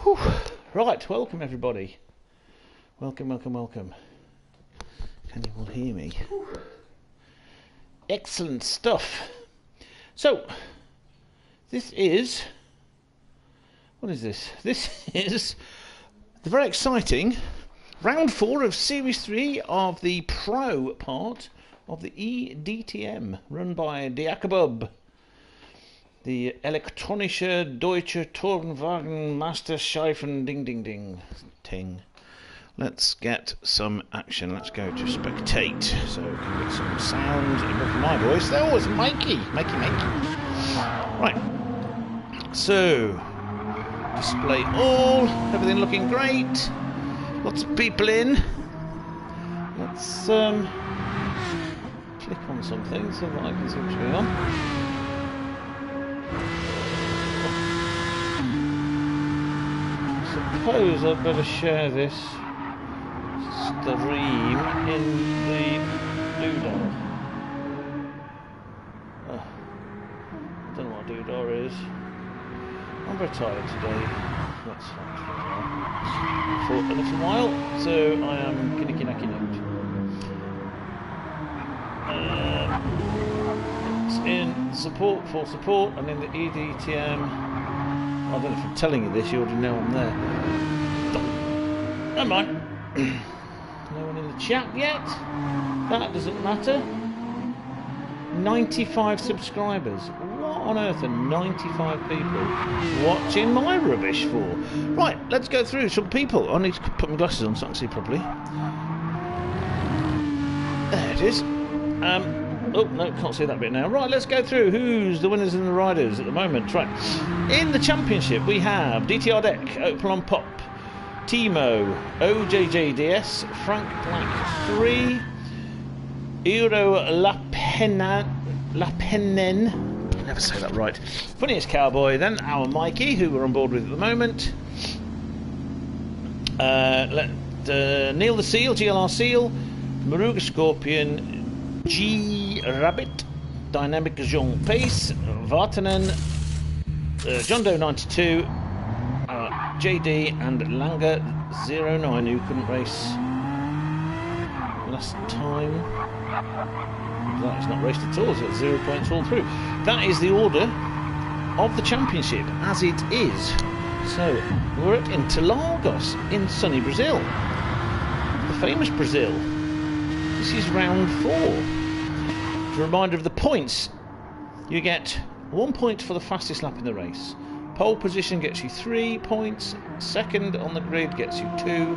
Whew. Right, welcome everybody. Welcome. Can you all hear me? Excellent stuff. So, this is... what is this? This is the very exciting round 4 of Series 3 of the Pro part of the eDTM, run by Diakobub, the Elektronische Deutsche Tourenwagen Meisterschaften Ding Ding Ding Ting. Let's get some action. Let's go to spectate so we can get some sound in my voice. They're always Mikey. Right. So, display all. Everything looking great. Lots of people in. Let's click on something so that I can see what's going on. I suppose I'd better share this stream in the doodah. I don't know what doodah is. I'm very tired today. That's fine for a little while, so I am kinnicky-nacky note. It's in support for support, and in the eDTM. I don't know if I'm telling you this, you already know I'm there. Never mind. No one in the chat yet. That doesn't matter. 95 subscribers. What on earth are 95 people watching my rubbish for? Right, let's go through some people. I need to put my glasses on so I can see properly. There it is. Oh, no, can't see that bit now. Right, let's go through who's the winners and the riders at the moment. Right, in the championship we have DTR Dec, Opel on Pop, Timo, OJJDS, Frank Black 3, Euro Lapenen, never say that right, Funniest Cowboy, then our Mikey, who we're on board with at the moment, Neil the Seal, GLR Seal, Maruga Scorpion, G Rabbit, Dynamic Jean Pace, Vartanen, John Doe 92, JD and Langer 09, who couldn't race last time. That is not raced at all, so it's 0 points all through. That is the order of the championship as it is. So we're at Interlagos in sunny Brazil, the famous Brazil. This is round 4. As a reminder of the points, you get 1 point for the fastest lap in the race. Pole position gets you 3 points, second on the grid gets you 2,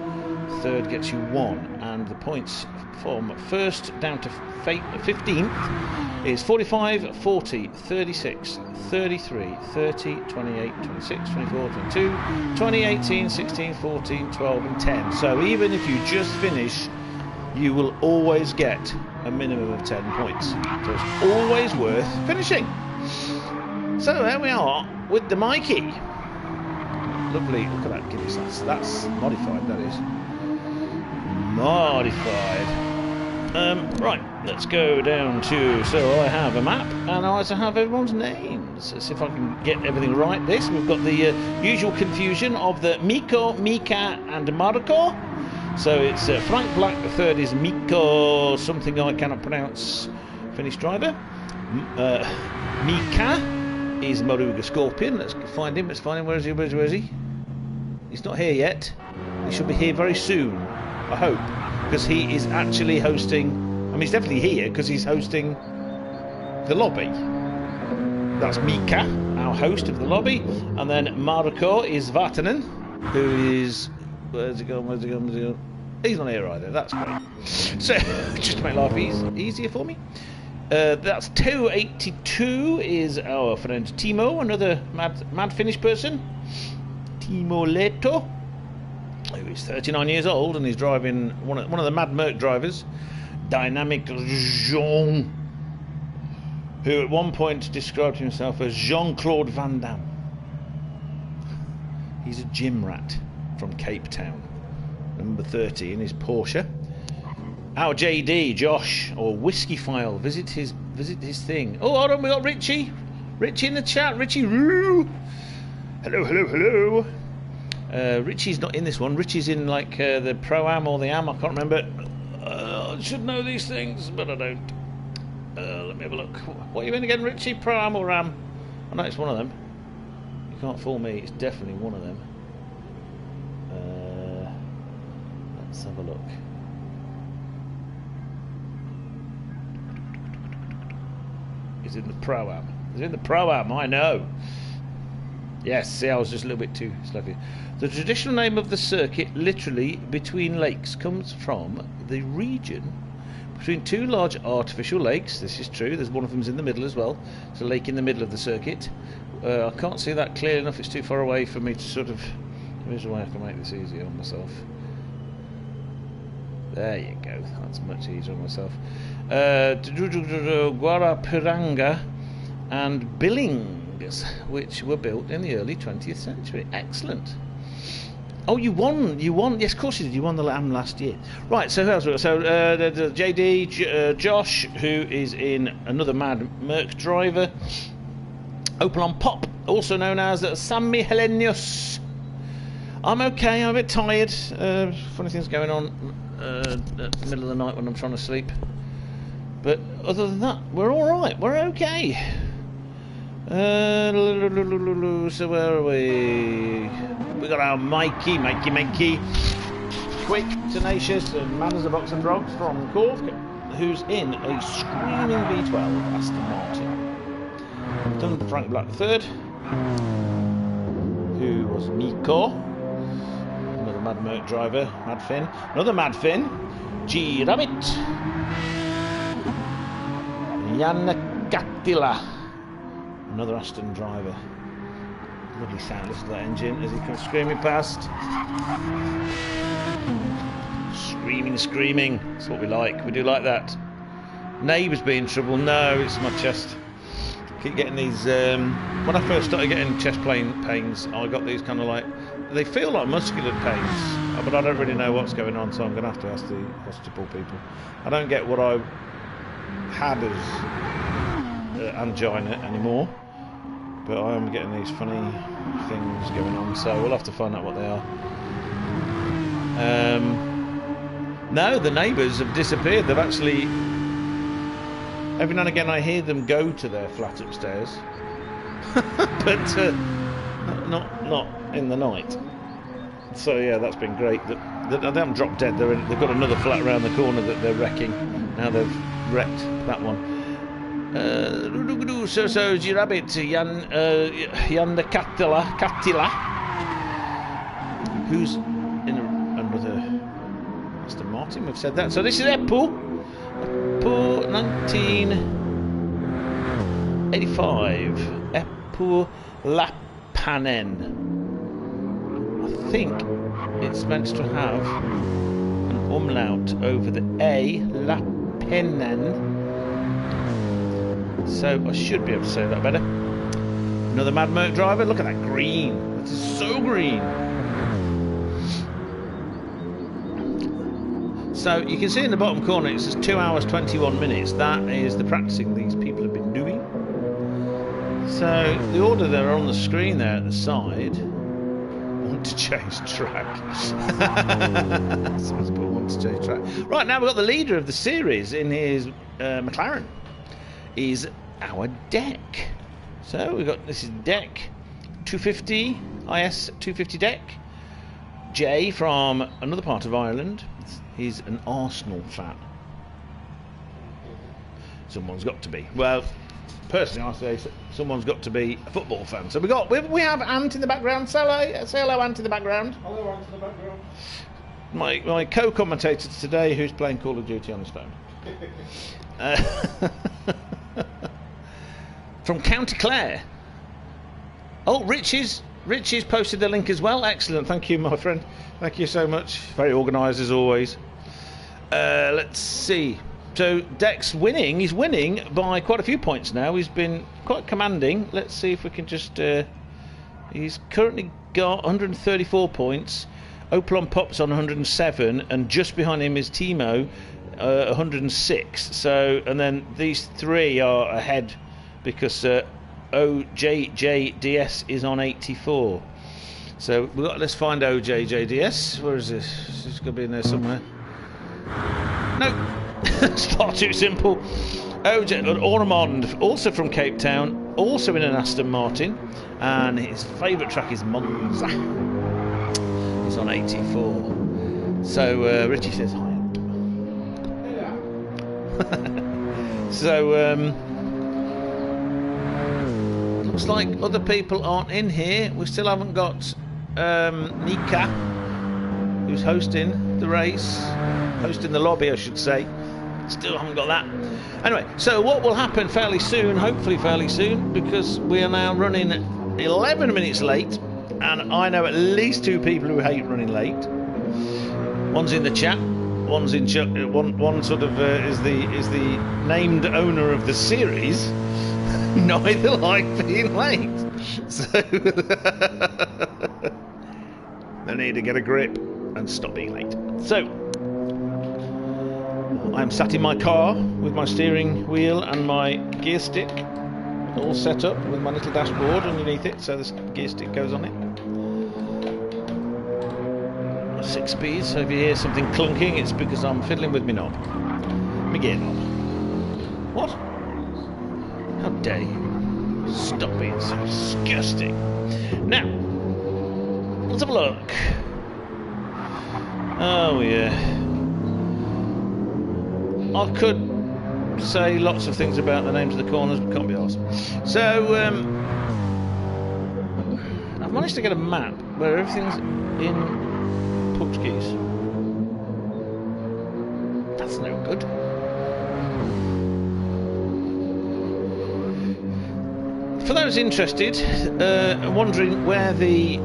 third gets you 1, and the points from first down to 15th is 45, 40, 36, 33, 30, 28, 26, 24, 22, 20, 18, 16, 14, 12 and 10. So even if you just finish, you will always get a minimum of 10 points. So it's always worth finishing. So there we are with the Mikey. Lovely, look at that Guinness. That's modified, that is. Modified. Right, let's go down to... so I have a map, and I also have everyone's names. Let's see if I can get everything right. We've got the usual confusion of the Miko, Mika, and Marco. So it's Frank Black, the third is Miko, something I cannot pronounce, finished driver. Mika is Maruga Scorpion. Let's find him. Where is he? He's not here yet. He should be here very soon, I hope, because he is actually hosting... I mean, he's definitely here because he's hosting the lobby. That's Mika, our host of the lobby. And then Marco is Vartanen, who is... Where's he gone? He's not here either. That's great. So, just to make life easier for me. That's 282 is our friend Timo, another mad Finnish person. Timo Leto, who is 39 years old and is driving one of the Mad Merc drivers, Dynamic Jean, who at one point described himself as Jean-Claude Van Damme. He's a gym rat from Cape Town, number 30 in his Porsche. Our JD, Josh, or Whiskey File, visit his thing. Oh, hold on, we got Richie in the chat. Richie, woo! Hello. Richie's not in this one. Richie's in like the Pro-Am or the Am. I can't remember. I should know these things, but I don't. Let me have a look. What are you in again, Richie? Pro-Am or Am? I know it's one of them. You can't fool me. It's definitely one of them. Let's have a look. He's in the Pro-Am. He's in the Pro-Am, I know. Yes, see, I was just a little bit too slow. The traditional name of the circuit, literally between lakes, comes from the region between two large artificial lakes. This is true. There's one of them's in the middle as well. It's a lake in the middle of the circuit. I can't see that clearly enough. It's too far away for me to sort of... Here's a way I can make this easier on myself. There you go. That's much easier on myself. Guarapiranga and Billings, which were built in the early 20th century. Excellent. Oh, you won. You won. Yes, of course you did. You won the Am last year. Right, so who else? So JD, Josh, who is in another Mad Merc driver. Opel on Pop, also known as Sammy Helenius. I'm okay. I'm a bit tired. Funny things going on at the middle of the night when I'm trying to sleep. But other than that, we're all right. We're okay. So where are we? We got our Mikey, quick, tenacious, and man as a box of frogs from Cork, who's in a screaming V12 Aston Martin. Done for Frank Black III, who was Nico, another Mad Merc driver, Mad Finn, another Mad Finn, G Rabbit, Jan Cattila, another Aston driver. Lovely sound, listen to that engine as he comes screaming past. Screaming. That's what we like. We do like that. Neighbours be in trouble. No, it's my chest. Keep getting these. When I first started getting chest pains, I got these kind of like. They feel like muscular pains, but I don't really know what's going on, so I'm going to have to ask the hospital people. I don't get what I had as angina anymore. But I am getting these funny things going on, so we'll have to find out what they are. No, the neighbours have disappeared. They've actually... Every now and again I hear them go to their flat upstairs. But not in the night. So yeah, that's been great. They haven't dropped dead. They've got another flat around the corner that they're wrecking. Now they've wrecked that one. So Rabbit, Jan the Cattila, who's in another Aston Martin. We've said that. So this is Eppu 1985. Eppu Lapanen. I think it's meant to have an umlaut over the A. Lapenen. So I should be able to say that better. Another Mad Merc driver. Look at that green. That is so green. So you can see in the bottom corner it says 2 hours 21 minutes. That is the practicing these people have been doing. So the order they're on the screen there at the side. Want to change track. Someone's put want to change track. Right, now we've got the leader of the series in his McLaren. Is our deck. So we've got this is deck 250 IS 250 deck. Jay from another part of Ireland. He's an Arsenal fan. Someone's got to be. Well, personally, I say someone's got to be a football fan. So we have Ant in the background. Say hello, Ant in the background. Hello, Ant in the background. My co-commentator today, who's playing Call of Duty on his phone. From County Clare. Oh, Richie's posted the link as well. Excellent, thank you, my friend. Thank you so much. Very organised as always. Let's see. So Deck's winning. He's winning by quite a few points now. He's been quite commanding. Let's see if we can just... he's currently got 134 points. Opel on Pop's on 107, and just behind him is Timo, 106. So, and then these three are ahead because OJJDS is on 84. So let's find OJJDS. Where is this? It's got to be in there somewhere. No, it's far too simple. OJ Ormond, also from Cape Town, also in an Aston Martin, and his favourite track is Monza. He's on 84. So Richie says hi. So looks like other people aren't in here. We still haven't got Nika, who's hosting the race, hosting the lobby, I should say. Still haven't got that. Anyway, so what will happen fairly soon, hopefully fairly soon, because we are now running 11 minutes late, and I know at least 2 people who hate running late. One's in the chat. One's in one sort of is the named owner of the series. Neither like being late, so they need to get a grip and stop being late. So I'm sat in my car with my steering wheel and my gear stick all set up with my little dashboard underneath it, so the gear stick goes on it. 6 speeds, so if you hear something clunking, it's because I'm fiddling with my knob. My gear knob. What? How dare you? Stop being so disgusting. Now, let's have a look. Oh yeah. I could say lots of things about the names of the corners, but can't be asked. So, I've managed to get a map where everything's in Portuguese. That's no good. For those interested, wondering where the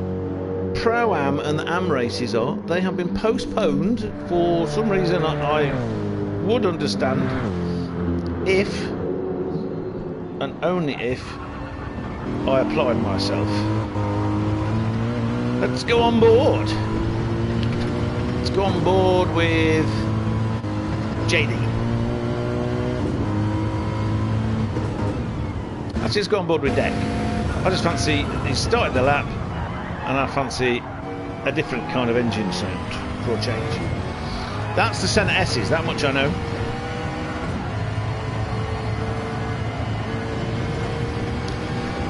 Pro-Am and the Am races are, they have been postponed for some reason I would understand, if and only if I applied myself. Let's go on board. Let's go on board with JD. Actually, let's go on board with Dec. I just fancy, he started the lap, and I fancy a different kind of engine sound for a change. That's the centre S's, that much I know.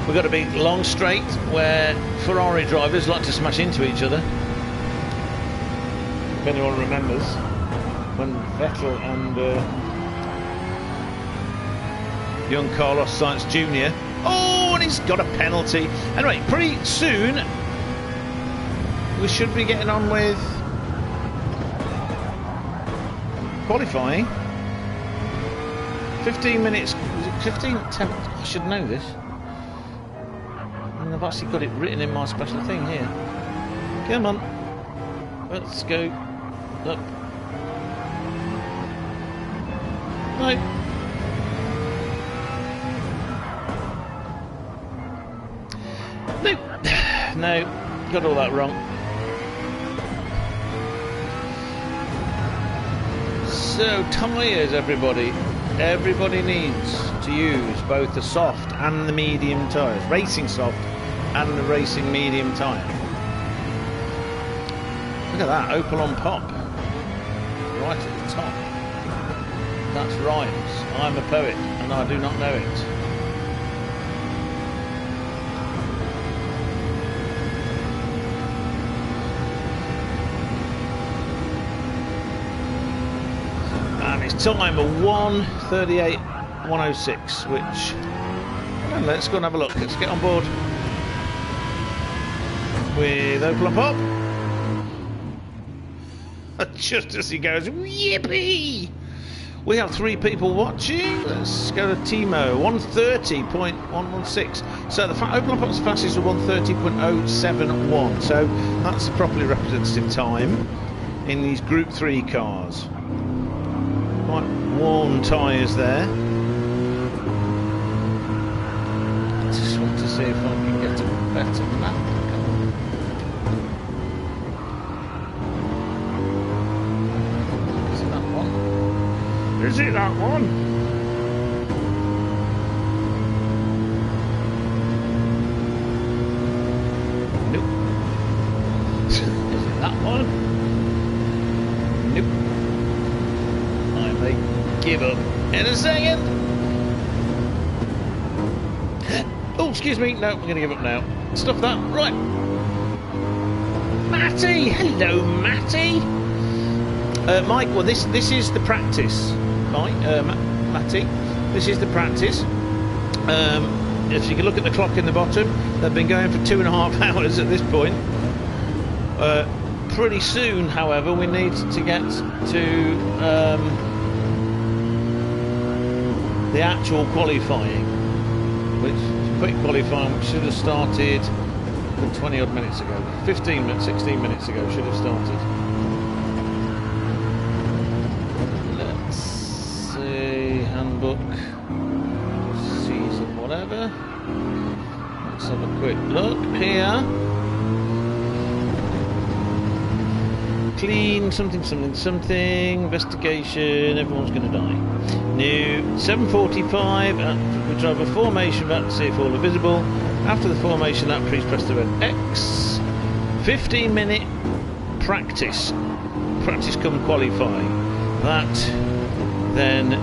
We've got a big long straight where Ferrari drivers like to smash into each other. If anyone remembers when Vettel and young Carlos Sainz Jr. Oh, and he's got a penalty. Anyway, pretty soon we should be getting on with qualifying. 15 minutes. Was it 15? 10? I should know this. And I've actually got it written in my special thing here. Come on. Let's go. Up. No. No. No. Got all that wrong. So, tyres, everybody. Everybody needs to use both the soft and the medium tyres. Racing soft and the racing medium tyre. Look at that, Opel on pop. Right at the top. That's rhymes. I'm a poet and I do not know it. Time of 1:38.106, which let's go and have a look. Let's get on board with Opel on pop. Just as he goes, yippee! We have 3 people watching. Let's go to Timo, 1:30.116. So the Opel on pop's fastest is 1:30.071. So that's a properly representative time in these Group 3 cars. Quite worn tyres there. I just want to see if I can get a better map. Is it that one? Is it that one? Nope. Is it that one? Nope. I may give up in a second. Oh, excuse me. No, I'm going to give up now. Stuff that. Right. Matty. Hello, Matty. Mike, well, this is the practice. Mike, Matty, this is the practice. If you can look at the clock in the bottom, they've been going for 2.5 hours at this point. Pretty soon, however, we need to get to the actual qualifying, which quick qualifying which should have started 20 odd minutes ago. 15 minutes, 16 minutes ago should have started. Let's see, handbook, season, whatever. Let's have a quick look here. Clean, something, something, something, investigation, everyone's going to die. New, 7:45, we drive a formation back to see if all are visible. After the formation lap, please press the red X. 15-minute practice. Practice come qualifying. That then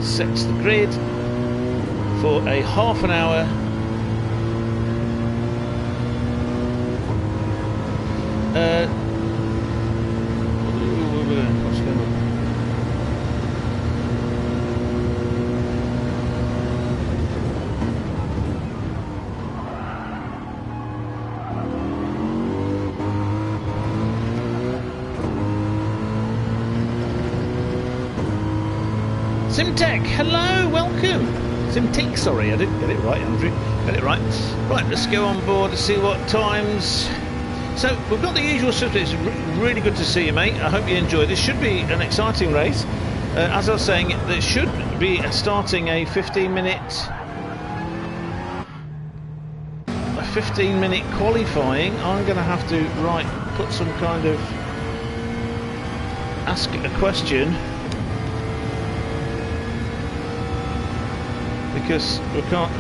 sets the grid for a half an hour. What's going on? Simtech, hello, welcome. Simtech, sorry, I didn't get it right, Andrew. Get it right. Right, let's go on board to see what times. So we've got the usual stuff. It's really good to see you, mate. I hope you enjoy. This should be an exciting race. As I was saying, there should be starting a 15-minute qualifying. I'm going to have to put some kind of ask a question. Because we can't,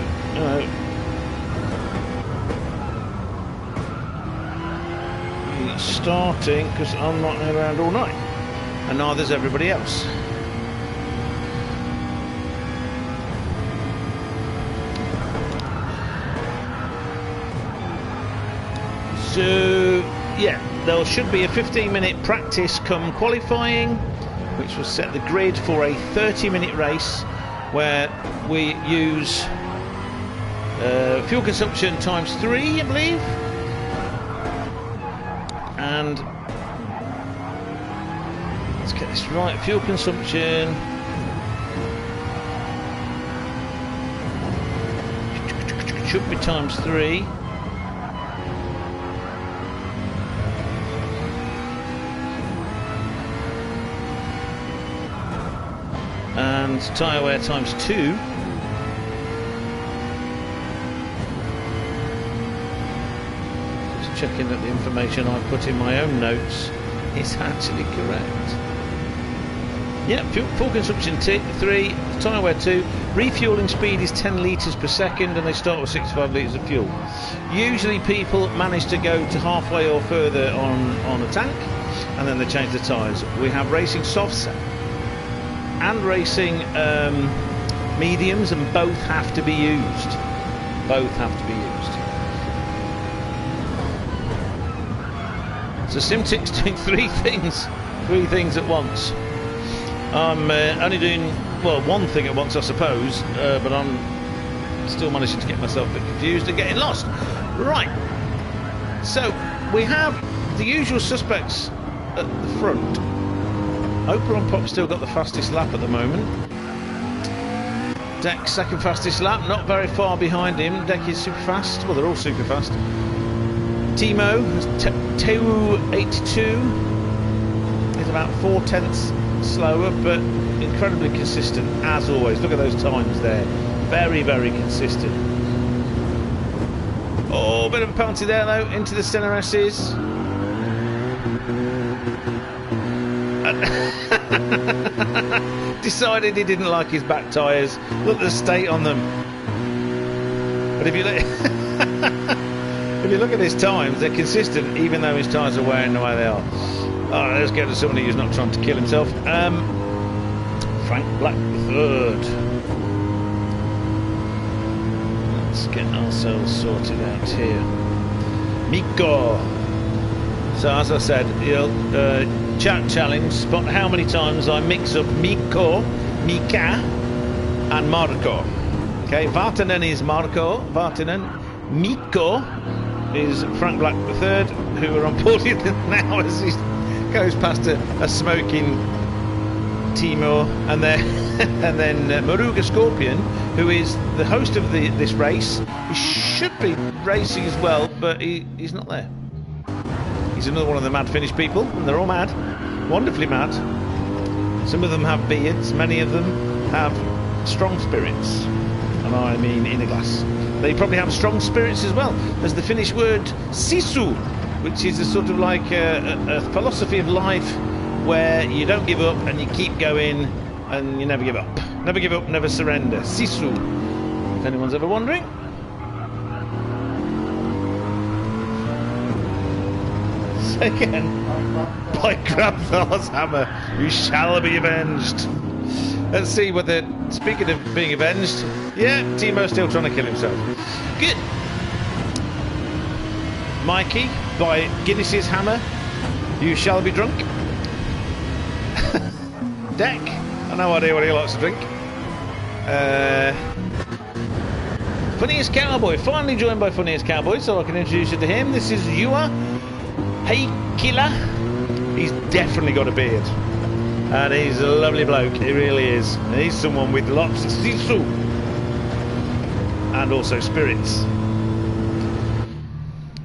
starting, because I'm not around all night, and neither's everybody else. So, yeah, there should be a 15-minute practice come qualifying, which will set the grid for a 30-minute race, where we use fuel consumption times 3, I believe, and let's get this right. Fuel consumption should be times 3. And tyre wear times 2. Just checking that the information I put in my own notes is actually correct. Yeah, fuel consumption 3, tyre wear 2. Refueling speed is 10 litres per second, and they start with 65 litres of fuel. Usually people manage to go to halfway or further on a tank, and then they change the tyres. We have racing softs and racing mediums, and both have to be used. Both have to be used. So Simtic's doing three things at once. I'm only doing, well, one thing at once, I suppose, but I'm still managing to get myself a bit confused and getting lost. Right. So we have the usual suspects at the front. Opinionated still got the fastest lap at the moment. Dec second fastest lap, not very far behind him. Dec is super fast. Well, they're all super fast. Timo has 282. He's about 4/10 slower, but incredibly consistent as always. Look at those times there. Very, very consistent. Oh, bit of a penalty there though. Into the center S's. Decided he didn't like his back tyres. Look at the state on them. But if you let If you look at his times, they're consistent, even though his tyres are wearing the way they are. All right, let's go to somebody who's not trying to kill himself. Frank Black III. Let's get ourselves sorted out here. Miko. So as I said, chat challenge, spot how many times I mix up Mika, and Marko. Okay, Vartinen is Marko, Miko is Frank Black III, who are on board with him now as he goes past a smoking Timo, and then Moruga Scorpion, who is the host of this race. He should be racing as well, but he's not there. He's another one of the mad Finnish people, and they're all mad, wonderfully mad. Some of them have beards, many of them have strong spirits, and I mean in a glass. They probably have strong spirits as well. There's the Finnish word sisu, which is a sort of like a philosophy of life where you don't give up and you keep going and you never give up. Never give up, never surrender. Sisu, if anyone's ever wondering. Again, by Grandfather's hammer, you shall be avenged. Let's see what they're... Speaking of being avenged, yeah, Timo's still trying to kill himself. Good. Mikey, by Guinness's hammer, you shall be drunk. Dec, I've no idea what he likes to drink. Funniest Cowboy, finally joined by Funniest Cowboy, so I can introduce you to him. This is Yua. Hey Killer, he's definitely got a beard, and he's a lovely bloke, he really is. He's someone with lots of sisu and also spirits.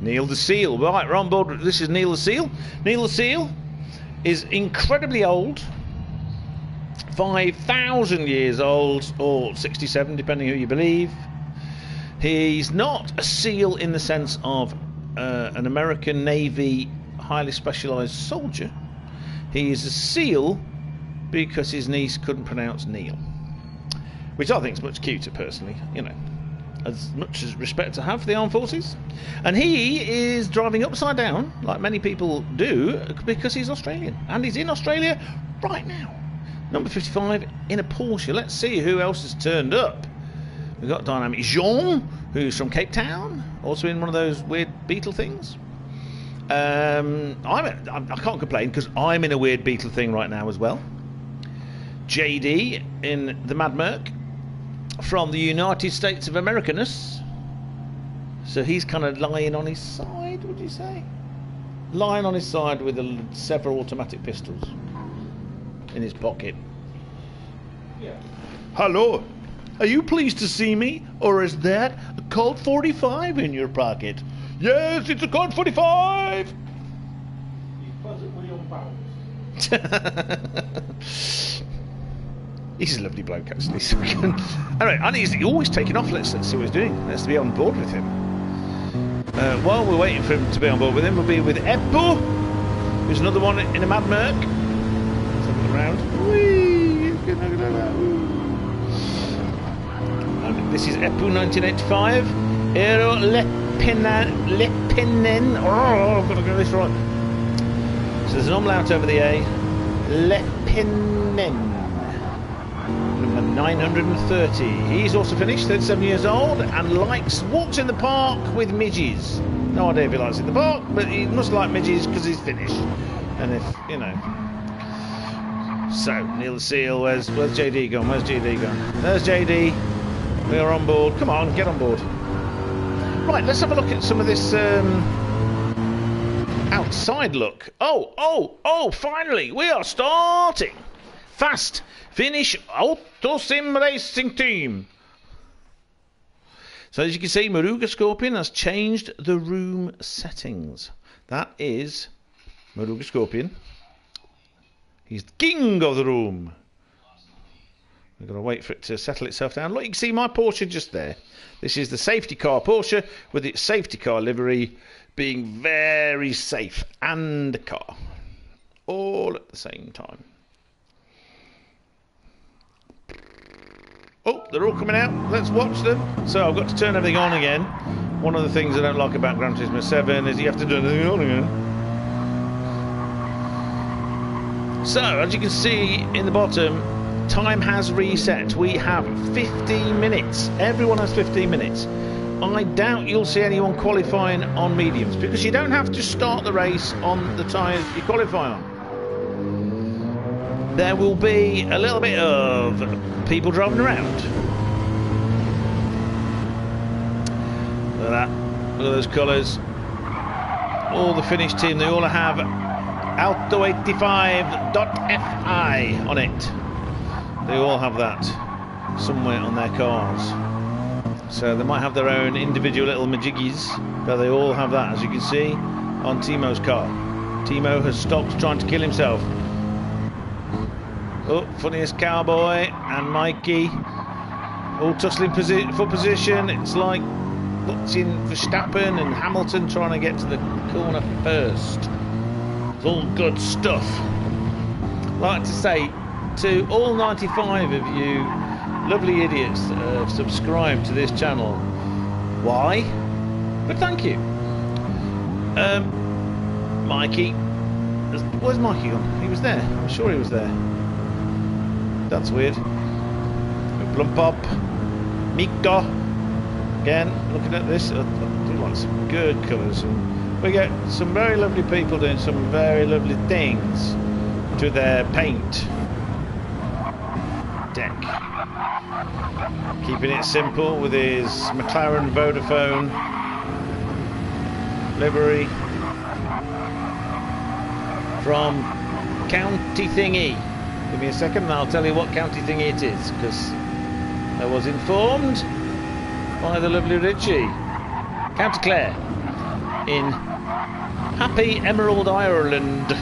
Neil the Seal, right, we're on board. This is Neil the Seal. Neil the Seal is incredibly old, 5,000 years old, or 67 depending who you believe. He's not a SEAL in the sense of an American Navy highly specialised soldier. He is a SEAL because his niece couldn't pronounce Neil, which I think is much cuter personally, you know, as much as respect I have for the armed forces. And he is driving upside down like many people do because he's Australian, and he's in Australia right now. Number 55 in a Porsche. Let's see who else has turned up. We've got Dynamic Jean, who's from Cape Town, also in one of those weird beetle things. I can't complain because I'm in a weird beetle thing right now as well. JD in the Mad Merc from the United States of Americanus. So he's kind of lying on his side, would you say? Lying on his side with several automatic pistols in his pocket. Yeah. Hello. Are you pleased to see me, or is that a Colt 45 in your pocket? Yes, it's a Colt 45! He's a lovely bloke, actually. So anyway, and he's always taking off. Let's see what he's doing. Let's be on board with him. While we're waiting for him to be on board with him, we'll be with Eppo, who's another one in a Mad Merc. Let's have a look around. Whee! This is Eppo 1985. Aero Lepinen. Oh, I've got to get this right. So there's an umlaut over the A. Lepinen. Number 930. He's also finished, 37 years old, and walks in the park with midges. No idea if he likes it in the park, but he must like midges because he's finished. And if, you know. So, Neil the Seal, where's JD gone? Where's JD gone? There's JD. We are on board. Come on, get on board. Right, let's have a look at some of this outside look. Oh, finally, we are starting. Fast Finnish Auto Sim Racing Team. So as you can see, Moruga Scorpion has changed the room settings. That is Moruga Scorpion. He's the king of the room. We've got to wait for it to settle itself down. Look, you can see my Porsche just there. This is the safety car Porsche with its safety car livery, being very safe, and the car all at the same time. Oh, they're all coming out. Let's watch them. So I've got to turn everything on again One of the things I don't like about Gran Turismo 7 is you have to do anything on again. So, as you can see in the bottom, time has reset. We have 15 minutes. Everyone has 15 minutes. I doubt you'll see anyone qualifying on mediums, because you don't have to start the race on the tyres you qualify on. There will be a little bit of people driving around. Look at that. Look at those colours. All the Finnish team, they all have Auto85.fi on it. They all have that somewhere on their cars. So they might have their own individual little majiggies, but they all have that, as you can see on Timo's car. Timo has stopped trying to kill himself. Oh, funniest cowboy and Mikey all tussling for position. It's like watching Verstappen and Hamilton trying to get to the corner first. It's all good stuff. I'd like to say to all 95 of you lovely idiots that have subscribed to this channel, why? But thank you. Mikey, where's Mikey gone? He was there, I'm sure he was there. That's weird. Plump up. Miko. Again, looking at this, I do like some good colours, and we get some very lovely people doing some very lovely things to their paint deck. Keeping it simple with his McLaren Vodafone livery from County Thingy. Give me a second and I'll tell you what county thingy it is, because I was informed by the lovely Richie. County Clare in happy Emerald Ireland,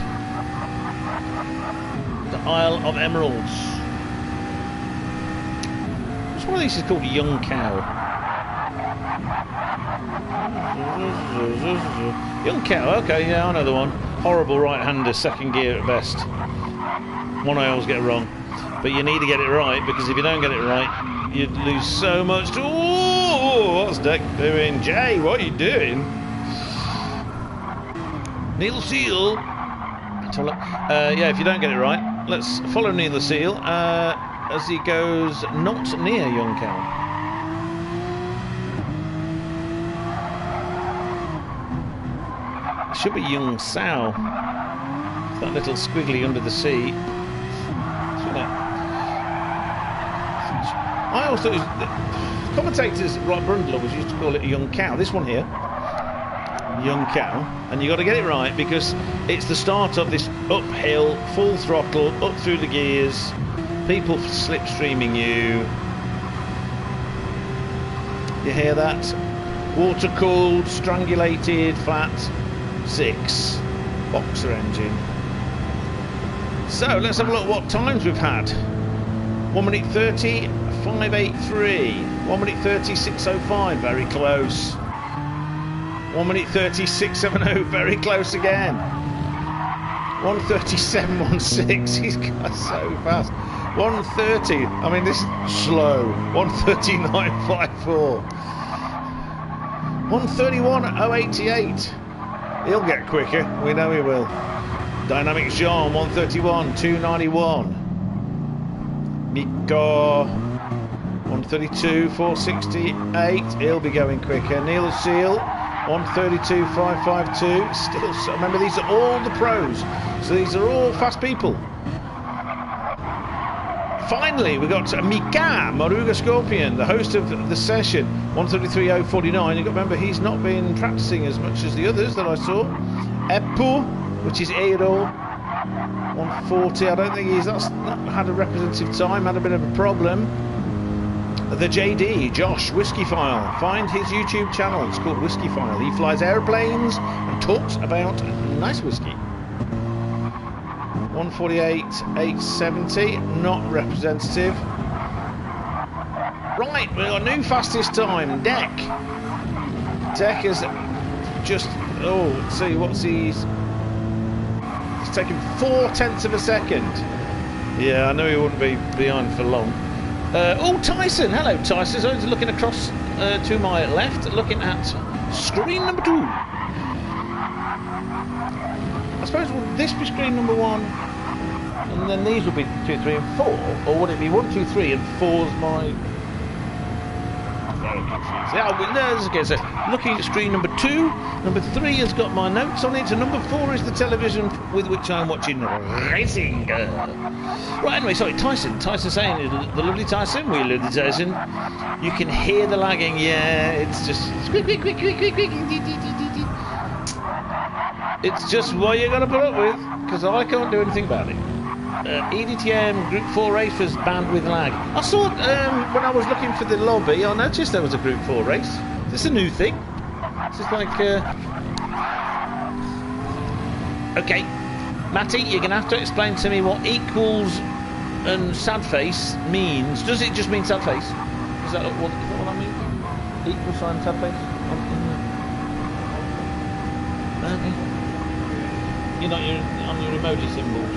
the Isle of Emeralds. Which one of these is called Young Cow? Young Cow, okay, yeah, I know the one. Horrible right-hander, second gear at best. One I always get wrong, but you need to get it right, because if you don't get it right, you'd lose so much. Oh, what's Dec doing? Jay, what are you doing? Neil Seal. Yeah, if you don't get it right, let's follow Neil Seal as he goes not near Young Cow. It should be Young Sow. That little squiggly under the seat. I always thought the commentators, right, Brundle was used to call it a young cow. This one here, young cow, and you got to get it right, because it's the start of this uphill, full throttle, up through the gears, people slipstreaming you. You hear that? Water cooled, strangulated, flat 6 boxer engine. So let's have a look what times we've had. 1 minute 30, 583. 1 minute 30, 605, very close. 1 minute 30, 670, very close again. 1:37, 16. He's got so fast. 1:30. I mean, this is slow. 1:39.54. 1:31.088. He'll get quicker. We know he will. Dynamic Jean, 1:31, 291. Miko, 1:32, 468. He'll be going quicker. Neil Seal, 1:32, 552. Still, so remember, these are all the pros, so these are all fast people. Finally, we got Mika Moruga Scorpion, the host of the session, 1:33.049. You've got to remember, he's not been practicing as much as the others that I saw. Epu, which is Eero, 1:40. I don't think he's not had a representative time, had a bit of a problem. The JD, Josh, Whiskey File. Find his YouTube channel, it's called Whiskey File. He flies aeroplanes and talks about nice whiskey. 1:48.870, not representative. Right, we've got a new fastest time, Dec. Dec is just, oh, let's see, what's he's taken 0.4 of a second. Yeah, I knew he wouldn't be behind for long. Oh, Tyson, hello Tyson. So he's looking across to my left, looking at Screen number 2. I suppose, will this be screen number 1? And then these will be 2, 3 and 4? Or would it be 1, 2, 3 and 4's my... Very confused. Yeah, okay, so looking at screen number 2, number 3 has got my notes on it, and number 4 is the television with which I'm watching racing. Right, anyway, sorry, Tyson. Tyson saying, the lovely Tyson, we love the Tyson. You can hear the lagging, yeah, it's just quick. It's just what you got to put up with, because I can't do anything about it. eDTM Group 4 race was banned with lag. I saw when I was looking for the lobby, I noticed there was a Group 4 race. This is a new thing. This is like... Okay, Matty, you're going to have to explain to me what equals and sad face means. Does it just mean sad face? Is that what I mean? Equal sign, sad face? You're not on your emoji symbols.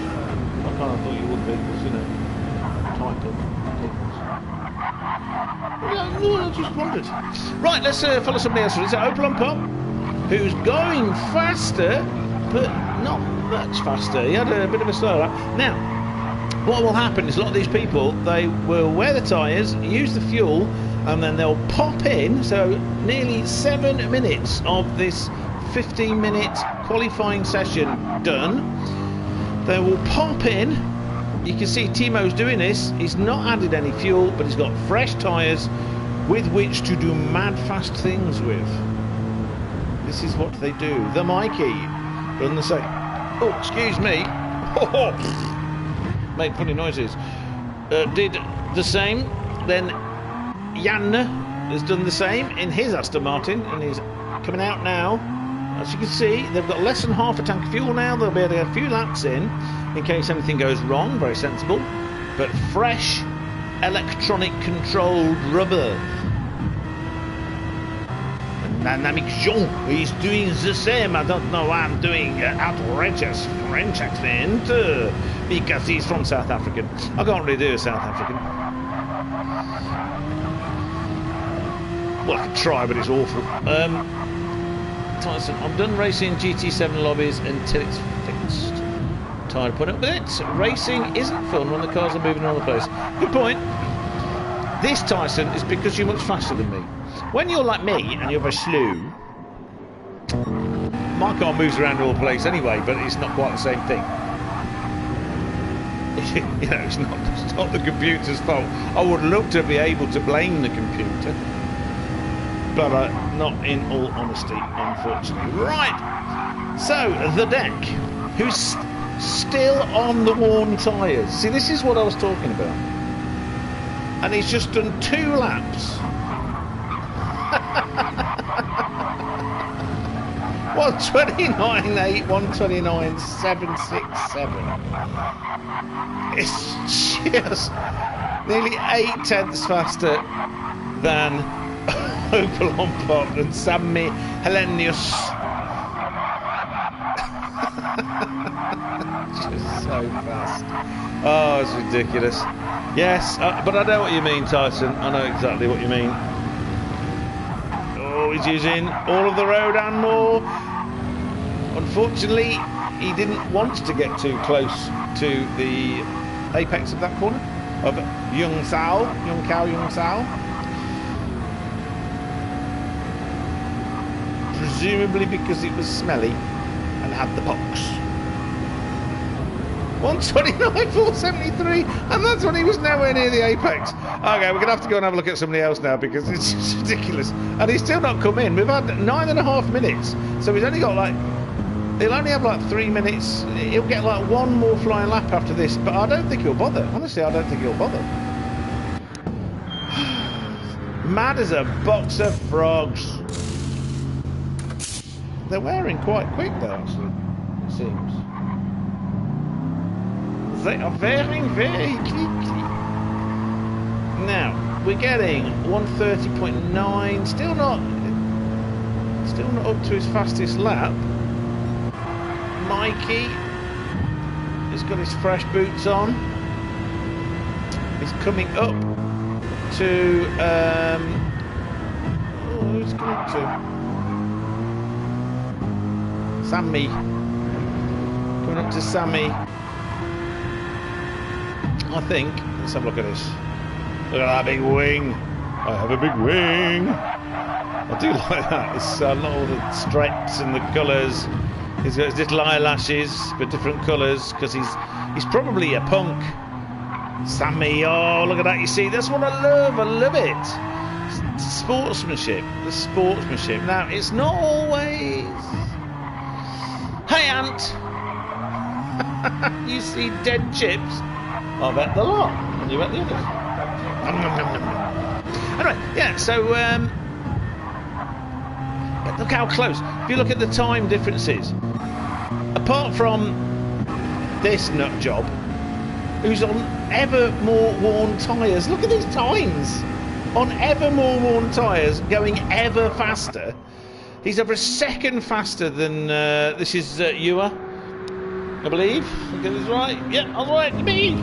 I kind of thought you would be, because, you know, type of things. Yeah, no, I just wondered. Right, let's follow somebody else. It's Unpro-Am, who's going faster, but not much faster. He had a bit of a slow lap. Now, what will happen is a lot of these people, they will wear the tyres, use the fuel, and then they'll pop in. So nearly 7 minutes of this 15-minute qualifying session done. They will pop in. You can see Timo's doing this. He's not added any fuel, but he's got fresh tyres with which to do mad fast things with. This is what they do. The Mikey done the same. Oh, excuse me. Made funny noises. Did the same. Then Jan has done the same in his Aston Martin, and he's coming out now. As you can see, they've got less than half a tank of fuel now. They'll be able to get a few laps in case anything goes wrong. Very sensible. But fresh, electronic-controlled rubber. And Dynamic Jean is doing the same. I don't know why I'm doing outrageous French accent because he's from South Africa. I can't really do a South African. Well, I could try, but it's awful. Tyson, I'm done racing GT7 lobbies until it's fixed. Tired of putting up with it. Racing isn't fun when the cars are moving all over the place. Good point. This, Tyson, is because you're much faster than me. When you're like me and you're very slow, my car moves around all the place anyway, but it's not quite the same thing. You know, it's not the computer's fault. I would love to be able to blame the computer, but not in all honesty, unfortunately. Right, so the Deck, who's still on the worn tyres. See, this is what I was talking about. And he's just done 2 laps. 129.8, 129.767. It's just nearly 8 tenths faster than Unpro-Am and Sammy Helenius. Just so fast. Oh, it's ridiculous. Yes, but I know what you mean, Tyson. I know exactly what you mean. Oh, he's using all of the road and more. Unfortunately, he didn't want to get too close to the apex of that corner of Yung Sao. Presumably because it was smelly and had the pox. 129.473, and that's when he was nowhere near the apex. Okay, we're gonna have to go and have a look at somebody else now because it's just ridiculous. And he's still not come in. We've had 9.5 minutes, so he's only got like, he'll only have like 3 minutes. He'll get like 1 more flying lap after this, but I don't think he'll bother. Honestly, I don't think he'll bother. Mad as a box of frogs. They're wearing quite quick though, actually, it seems. They are wearing very quickly. Now, we're getting 130.9, still not up to his fastest lap. Mikey has got his fresh boots on. He's coming up to who's coming up to? Sammy. Coming up to Sammy. I think. Let's have a look at this. Look at that big wing. I have a big wing. I do like that. It's not all the stripes and the colours. He's got his little eyelashes, but different colours, because he's probably a punk. Sammy, oh, look at that. You see, that's what I love. I love it. Sportsmanship. The sportsmanship. Now, it's not always... Hey, Ant. You see dead chips? I bet the lot. And you bet the others. Anyway, yeah, so... but look how close. If you look at the time differences, apart from this nut job, who's on ever more worn tyres. Look at these times. On ever more worn tyres, going ever faster. He's over a second faster than this is Ewer, I believe. I get this right. Yeah, I was right. Me.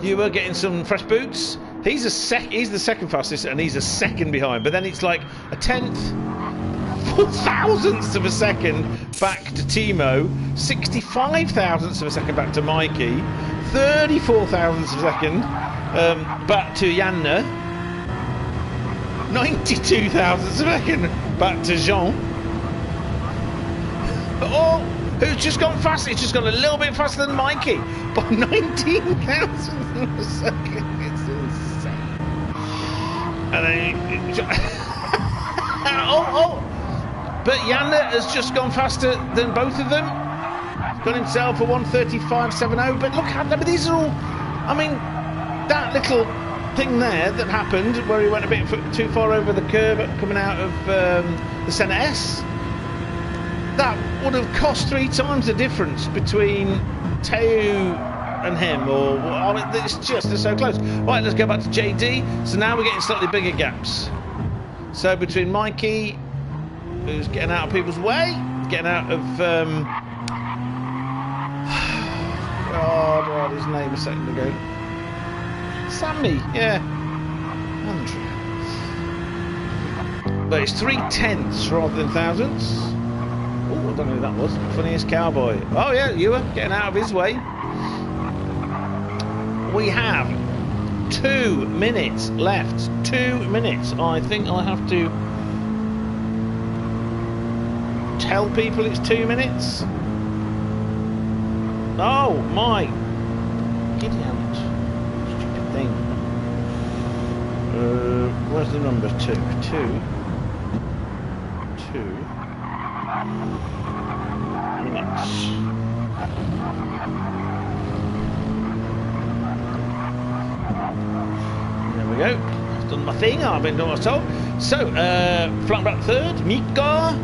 Ewer getting some fresh boots. He's the second fastest, and he's a second behind. But then it's like a tenth, 4 thousandths of a second back to Timo, 65 thousandths of a second back to Mikey, 34 thousandths of a second back to Janne, 92 thousandths of a second back to Jean. Oh, who's just gone faster? He's just gone a little bit faster than Mikey by 19 thousandths of a second. It's insane. And then but Janne has just gone faster than both of them. Got himself a 1:35.70. But look how these are all. I mean, that little thing there that happened where he went a bit too far over the curve coming out of the centre S. That would have cost 3 times the difference between Teo and him. Or I mean, it's just so close. Right, let's go back to JD. So now we're getting slightly bigger gaps. So between Mikey, who's getting out of people's way, getting out of God, I had his name a second ago. Sammy, yeah. Andrew. But it's 3/10 rather than thousandths. Oh, I don't know who that was. Funniest cowboy. Oh yeah, you were getting out of his way. We have 2 minutes left. 2 minutes. I think I have to tell people it's 2 minutes. Oh my giddy aunt. Stupid thing. Where's the number? 2 minutes. There we go. I've done my thing. I've been doing what I was told. So, flying back third, Mika.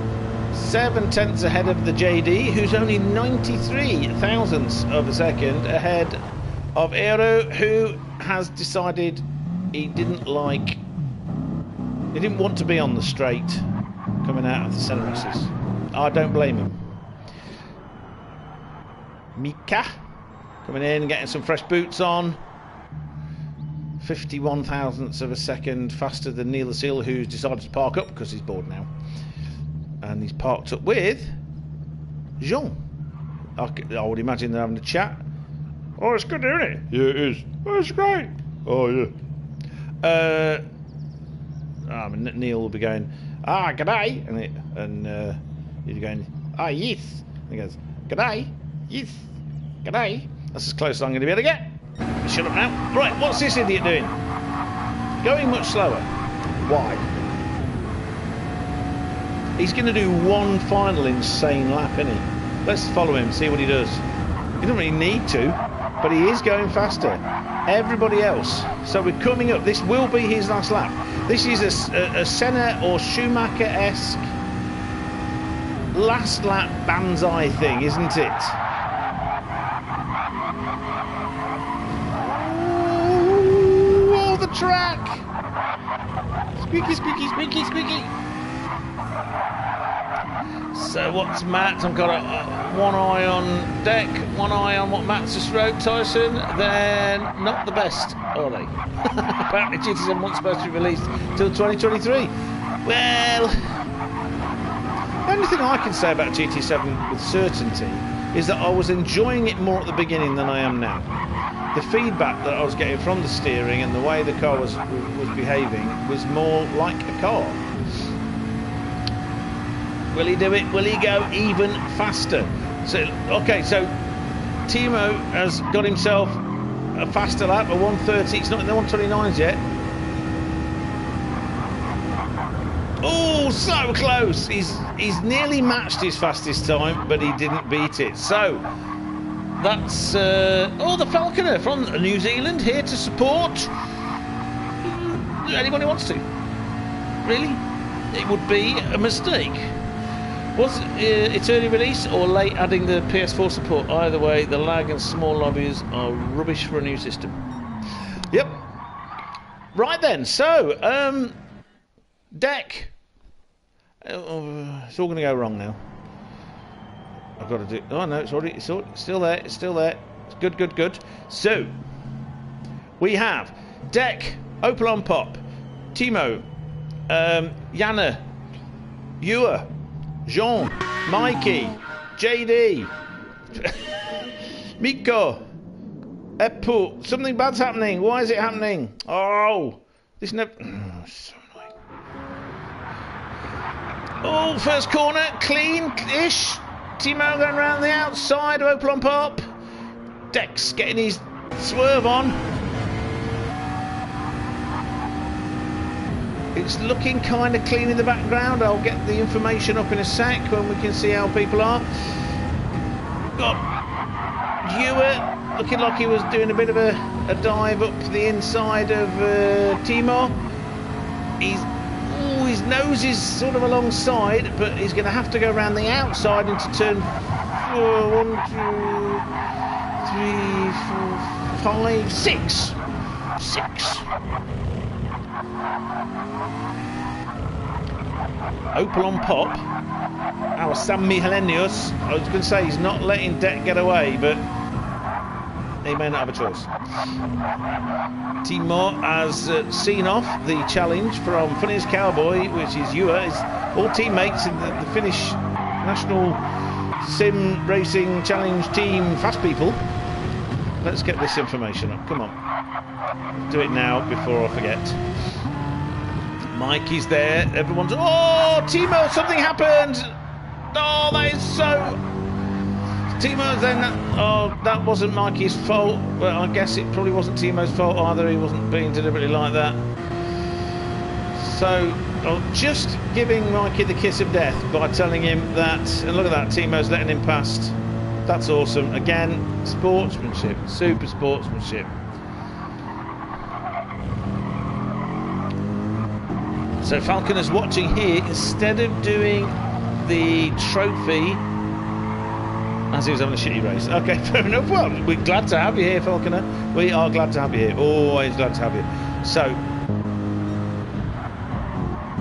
7 tenths ahead of the JD, who's only 93 thousandths of a second ahead of Aero, who has decided he didn't want to be on the straight coming out of the centre S's. I don't blame him. Mika coming in and getting some fresh boots on. 51 thousandths of a second faster than Neil the Seal, who's decided to park up because he's bored now. And he's parked up with Jean. I would imagine they're having a chat. Oh, it's good, isn't it? Yeah, it is. Oh, it's great. Oh, yeah. Neil will be going, g'day. And he's going, yes. And he goes, g'day. Yes. G'day. That's as close as I'm going to be able to get. Shut up now. Right, what's this idiot doing? Going much slower. Why? He's going to do one final insane lap, isn't he? Let's follow him, see what he does. He doesn't really need to, but he is going faster. Everybody else. So we're coming up. This will be his last lap. This is a Senna or Schumacher-esque last lap banzai thing, isn't it? Oh, the track! Squeaky, squeaky, squeaky, squeaky. So what's Matt? I've got one eye on deck, one eye on what Matt's just wrote, Tyson. They're not the best, are they? Apparently GT7 wasn't supposed to be released till 2023. Well, only thing I can say about GT7 with certainty is that I was enjoying it more at the beginning than I am now. The feedback that I was getting from the steering and the way the car was behaving was more like a car. Will he do it? Will he go even faster? So, okay, so Timo has got himself a faster lap, a 130. It's not in the 129s yet. Oh, so close! He's nearly matched his fastest time, but he didn't beat it. So that's the Falconer from New Zealand here to support anyone who wants to. Really, it would be a mistake. Was it early release or late adding the PS4 support? Either way, the lag and small lobbies are rubbish for a new system. Yep. Right then, so Dec. It's all going to go wrong now. I've got to do. Oh no, it's still there. It's still there. It's good. So we have Dec, Opel on Pop, Timo, Janne, Ewer, Jean, Mikey, JD, Mikko, Eppu. Something bad's happening. Why is it happening? Oh, this never. So annoying. Oh, first corner, clean-ish. Timo going around the outside of Opel on Pop. Dec's getting his swerve on. It's looking kind of clean in the background. I'll get the information up in a sec when we can see how people are. Got Ewer looking like he was doing a bit of a dive up the inside of Timo. His nose is sort of alongside, but he's going to have to go around the outside into turn 4, 1, 2, 3, 4, 5, 6. Opel on Pop. Our San Miguelenius. I was going to say he's not letting Dec get away, but he may not have a choice. Timo has seen off the challenge from Funniest Cowboy, which is Ewer. His all teammates in the Finnish National Sim Racing Challenge Team Fast People. Let's get this information up. Come on. Do it now before I forget. Mikey's there. Everyone's... Oh, Timo, something happened. Oh, that is so... Timo then... that wasn't Mikey's fault. But I guess it probably wasn't Timo's fault either. He wasn't being deliberately like that. So, just giving Mikey the kiss of death by telling him that... And look at that, Timo's letting him past. That's awesome. Again, sportsmanship. Super sportsmanship. So Falconer's watching here. Instead of doing the trophy as he was having a shitty race. Okay, fair enough. Well, we're glad to have you here, Falconer. We are glad to have you here. Always glad to have you. So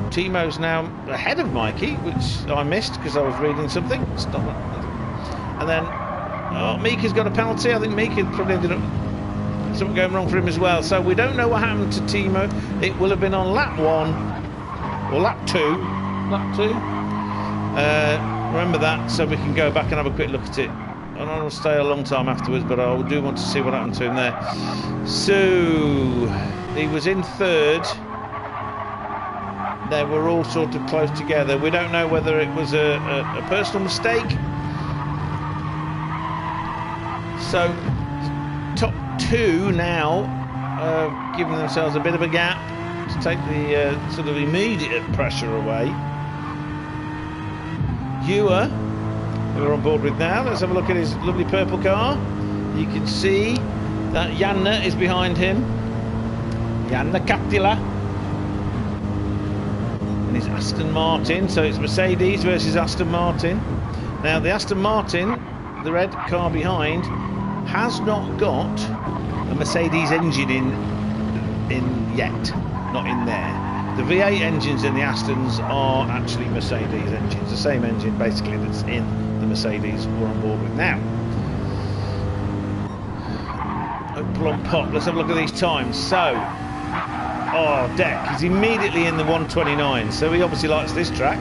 Timo's now ahead of Mikey, which I missed because I was reading something. Stop it. And then Mika's got a penalty. I think Mika probably ended up something going wrong for him as well. So we don't know what happened to Timo. It will have been on lap 1 or lap 2. Lap 2. Remember that, so we can go back and have a quick look at it. And I'll stay a long time afterwards, but I do want to see what happened to him there. So he was in 3rd. They were all sort of close together. We don't know whether it was a personal mistake. So top 2 now giving themselves a bit of a gap to take the sort of immediate pressure away. Ewer, who we're on board with now. Let's have a look at his lovely purple car. You can see that Janne is behind him. Janne Kattila. And his Aston Martin. So it's Mercedes versus Aston Martin. Now the Aston Martin, the red car behind, has not got a Mercedes engine in yet. Not in there. The V8 engines in the Astons are actually Mercedes engines, the same engine basically that's in the Mercedes we're on board with now. Opel on Pop, let's have a look at these times. So, Dec is immediately in the 129, so he obviously likes this track.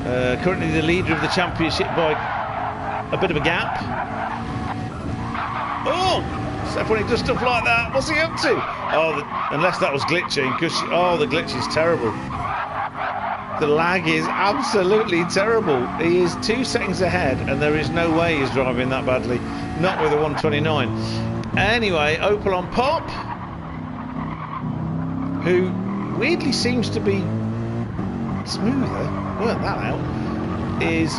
Currently the leader of the championship by a bit of a gap. Oh, except when he does stuff like that, what's he up to? Oh, unless that was glitching, because the glitch is terrible. The lag is absolutely terrible. He is 2 seconds ahead, and there is no way he's driving that badly. Not with a 129. Anyway, Opel on pop, who weirdly seems to be smoother, work that out, is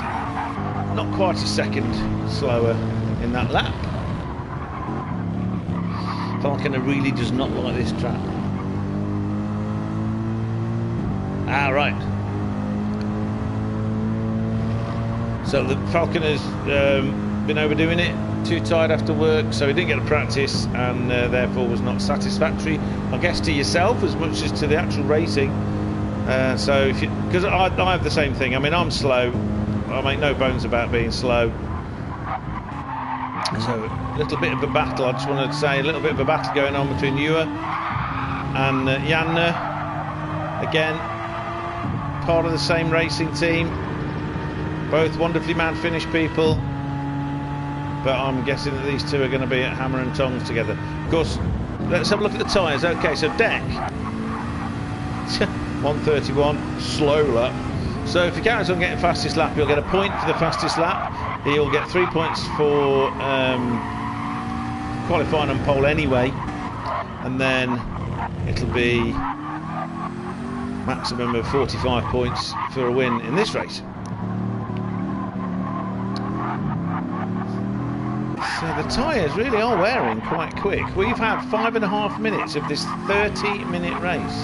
not quite a second slower in that lap. Falconer really does not like this track. Ah, right. So the Falconer's been overdoing it, too tired after work, so he didn't get to practice, and therefore was not satisfactory, I guess, to yourself as much as to the actual racing. So, because I have the same thing. I mean, I'm slow. I make no bones about being slow. So, a little bit of a battle. I just wanted to say a little bit of a battle going on between Ewer and Janne. Again, part of the same racing team. Both wonderfully man-finished people. But I'm guessing that these two are going to be at hammer and tongs together. Of course, let's have a look at the tyres. Okay, so Dec. 131, slow lap. So if he carries on getting fastest lap, he'll get a point for the fastest lap. He'll get 3 points for qualifying on pole anyway, and then it'll be maximum of 45 points for a win in this race. So the tyres really are wearing quite quick. We've had 5.5 minutes of this 30-minute race.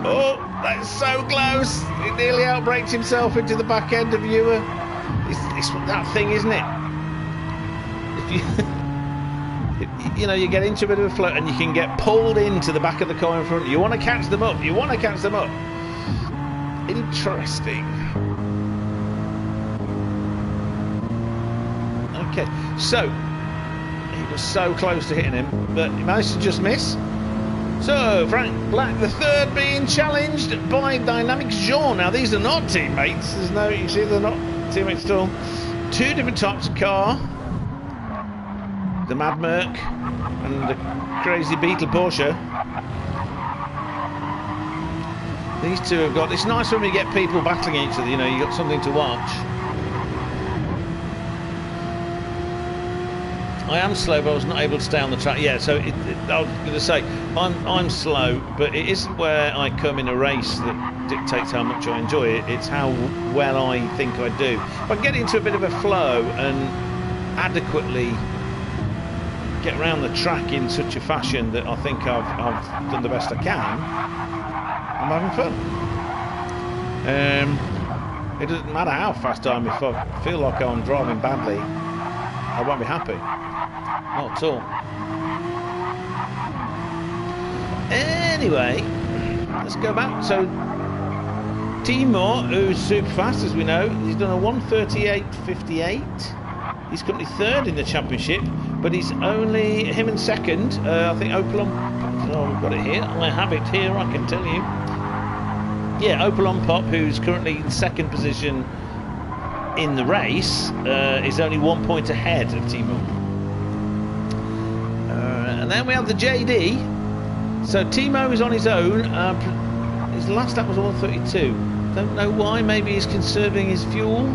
Oh, that's so close. He nearly outbraked himself into the back end of Ewer. It's that thing, isn't it? If you know, you get into a bit of a float and you can get pulled into the back of the car in front. You want to catch them up. You want to catch them up. Interesting. Okay, so he was so close to hitting him, but he managed to just miss. So, Frank Black, the third, being challenged by Dynamic Jean. Now, these are not teammates. There's no, you see, they're not teammates at all. Two different types of car. The Mad Merc and the Crazy Beetle Porsche. These two have got, it's nice when we get people battling each other, you know, you've got something to watch. I am slow, but I was not able to stay on the track. Yeah, so I was going to say, I'm slow, but it isn't where I come in a race that dictates how much I enjoy it. It's how well I think I do. If I get into a bit of a flow and adequately get around the track in such a fashion that I think I've done the best I can, I'm having fun. It doesn't matter how fast I am. If I feel like I'm driving badly, I won't be happy. Not at all. Anyway, let's go back. So Timur, who's super fast, as we know, he's done a 1:38.58. He's currently third in the championship, but he's only him in second. I think Opel on. Oh, we've got it here. I have it here. I can tell you. Yeah, Opel on Pop, who's currently in second position in the race, is only 1 point ahead of Timur. And then we have the JD. So Timo is on his own. His last lap was 1:32. Don't know why. Maybe he's conserving his fuel.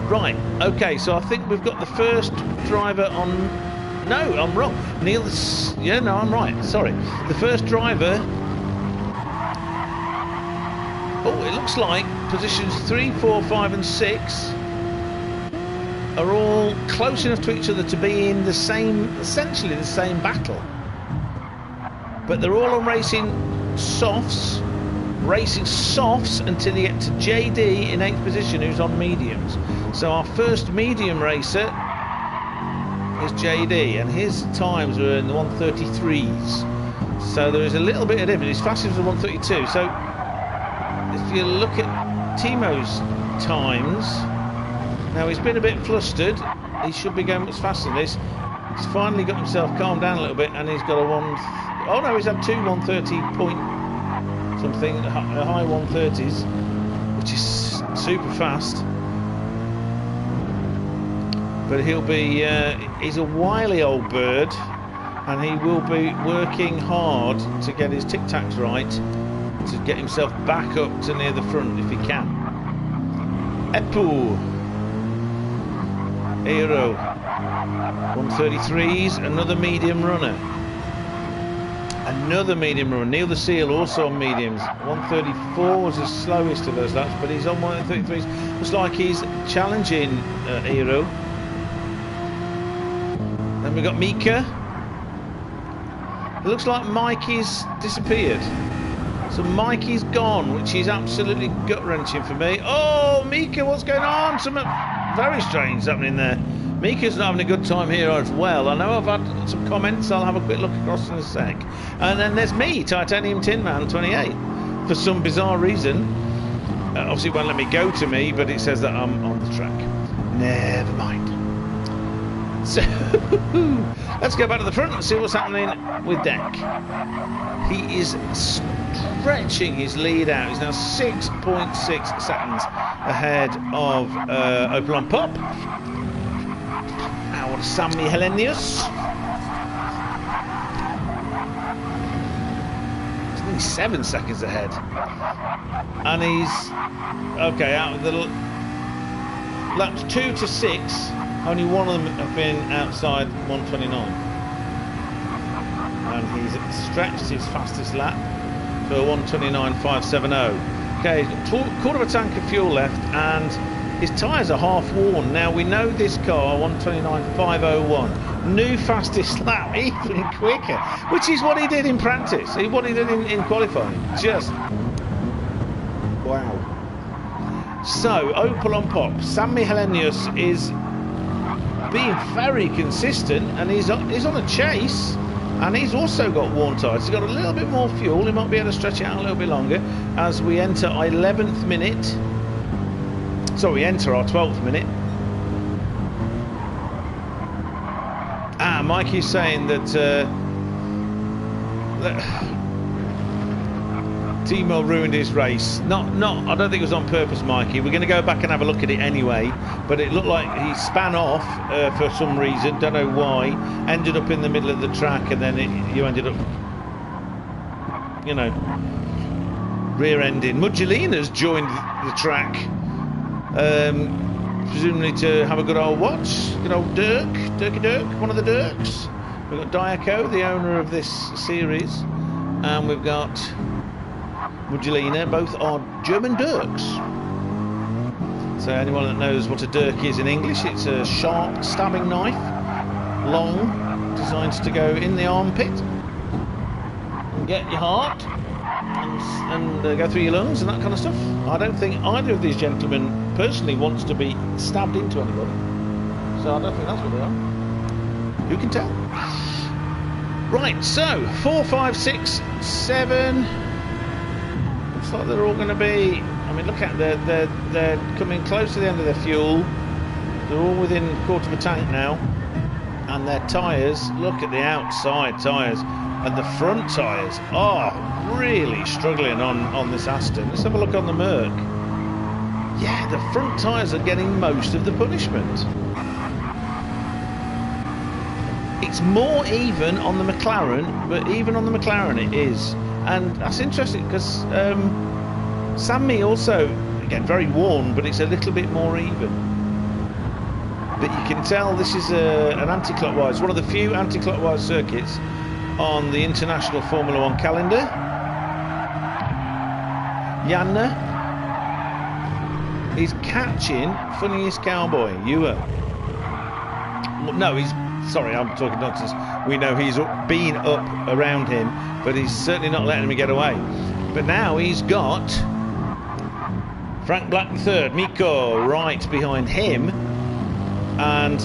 Right. Okay. So I think we've got the first driver on. No, I'm wrong. Neil. Yeah. No, I'm right. Sorry. The first driver. Oh, it looks like positions 3, 4, 5, and 6 are all close enough to each other to be in the same, essentially the same battle. But they're all on racing softs until you get to JD in 8th position, who's on mediums. So our first medium racer is JD, and his times were in the 1:33s. So there is a little bit of difference. His fastest was 1:32. So if you look at Timo's times, now he's been a bit flustered. He should be going much faster than this. He's finally got himself calmed down a little bit, and he's got a Oh no, he's had two 130 point something, high 130s, which is super fast. But he'll be, he's a wily old bird, and he will be working hard to get his tic-tacs right, to get himself back up to near the front if he can. Epu. Aero. 133s, another medium runner. Another medium runner. Neil the Seal also on mediums. 134 was the slowest of those laps, but he's on 133s. Looks like he's challenging Aero. Then we've got Mika. It looks like Mikey's disappeared. So Mikey's gone, which is absolutely gut-wrenching for me. Oh, Mika, what's going on? Something very strange happening there. Mika's not having a good time here as well. I know I've had some comments. I'll have a quick look across in a sec. And then there's me, Titanium Tin Man 28. For some bizarre reason, obviously it won't let me go to me, but it says that I'm on the track. Never mind. So let's go back to the front and see what's happening with Dec. He is stretching his lead out. He's now 6.6 seconds ahead of Opinionated Pop. Our Sammy Helenius. He's only 7 seconds ahead. And he's okay out of the laps 2 to 6. Only one of them have been outside 129. And he's stretched his fastest lap to a 129.570. Okay, he's got quarter of a tank of fuel left, and his tyres are half worn. Now we know this car 129.501. New fastest lap, even quicker, which is what he did in practice. What he did in qualifying. Just wow. So Opel on Pop. Sammy Helenius is being very consistent, and he's on a chase, and he's also got worn tyres. He's got a little bit more fuel. He might be able to stretch it out a little bit longer as we enter 11th minute. So we enter our 12th minute. Mikey's saying that Timo ruined his race. I don't think it was on purpose, Mikey. We're going to go back and have a look at it anyway. But it looked like he span off for some reason. Don't know why. Ended up in the middle of the track, and then you ended up, you know, rear-ending. Mudgelina's joined the track, presumably to have a good old watch. Good old Dirky Dirk, one of the Dirks. We've got Diakobub, the owner of this series, and we've got Mudgelina. Both are German Dirks. So anyone that knows what a Dirk is in English, it's a sharp stabbing knife, long, designed to go in the armpit and get your heart and go through your lungs and that kind of stuff. I don't think either of these gentlemen personally wants to be stabbed into anybody, so I don't think that's what they are. Who can tell? Right, so 4, 5, 6, 7. Looks like they're all going to be. I mean, look at they're coming close to the end of their fuel. They're all within a quarter of a tank now, and their tyres. Look at the outside tyres, and the front tyres are really struggling on this Aston. Let's have a look on the Merc. Yeah, the front tyres are getting most of the punishment. It's more even on the McLaren, but even on the McLaren it is. And that's interesting because Sammy also, again, very worn, but it's a little bit more even. But you can tell this is an anti-clockwise, one of the few anti-clockwise circuits on the International Formula 1 calendar. Janne is catching Funniest Cowboy, Ewan. No, he's... Sorry, I'm talking nonsense. We know he's been up around him, but he's certainly not letting him get away. But now he's got Frank Black III, Miko, right behind him, and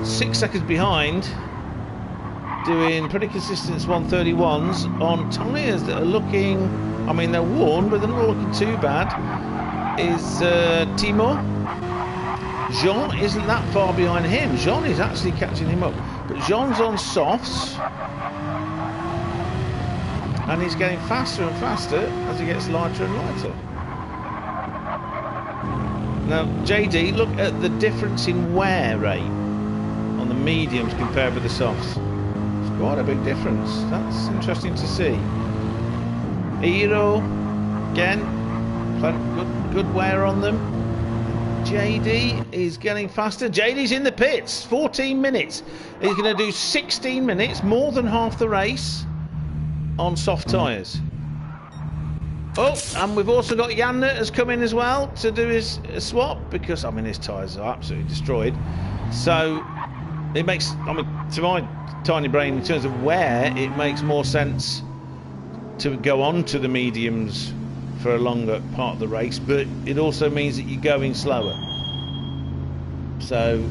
6 seconds behind, doing pretty consistent 131s on tyres that are looking, I mean, they're worn, but they're not looking too bad, is Timo. Jean isn't that far behind him. Jean is actually catching him up. But Jean's on softs. and he's getting faster and faster as he gets lighter and lighter. Now, JD, look at the difference in wear rate on the mediums compared with the softs. It's quite a big difference. That's interesting to see. Hero, again, good wear on them. JD is getting faster. JD's in the pits, 14 minutes. He's going to do 16 minutes, more than half the race, on soft tyres. Oh, and we've also got Janne has come in as well to do his swap, because, I mean, his tyres are absolutely destroyed. So, it makes, I mean, to my tiny brain, in terms of wear, it makes more sense to go on to the mediums for a longer part of the race, but it also means that you're going slower. So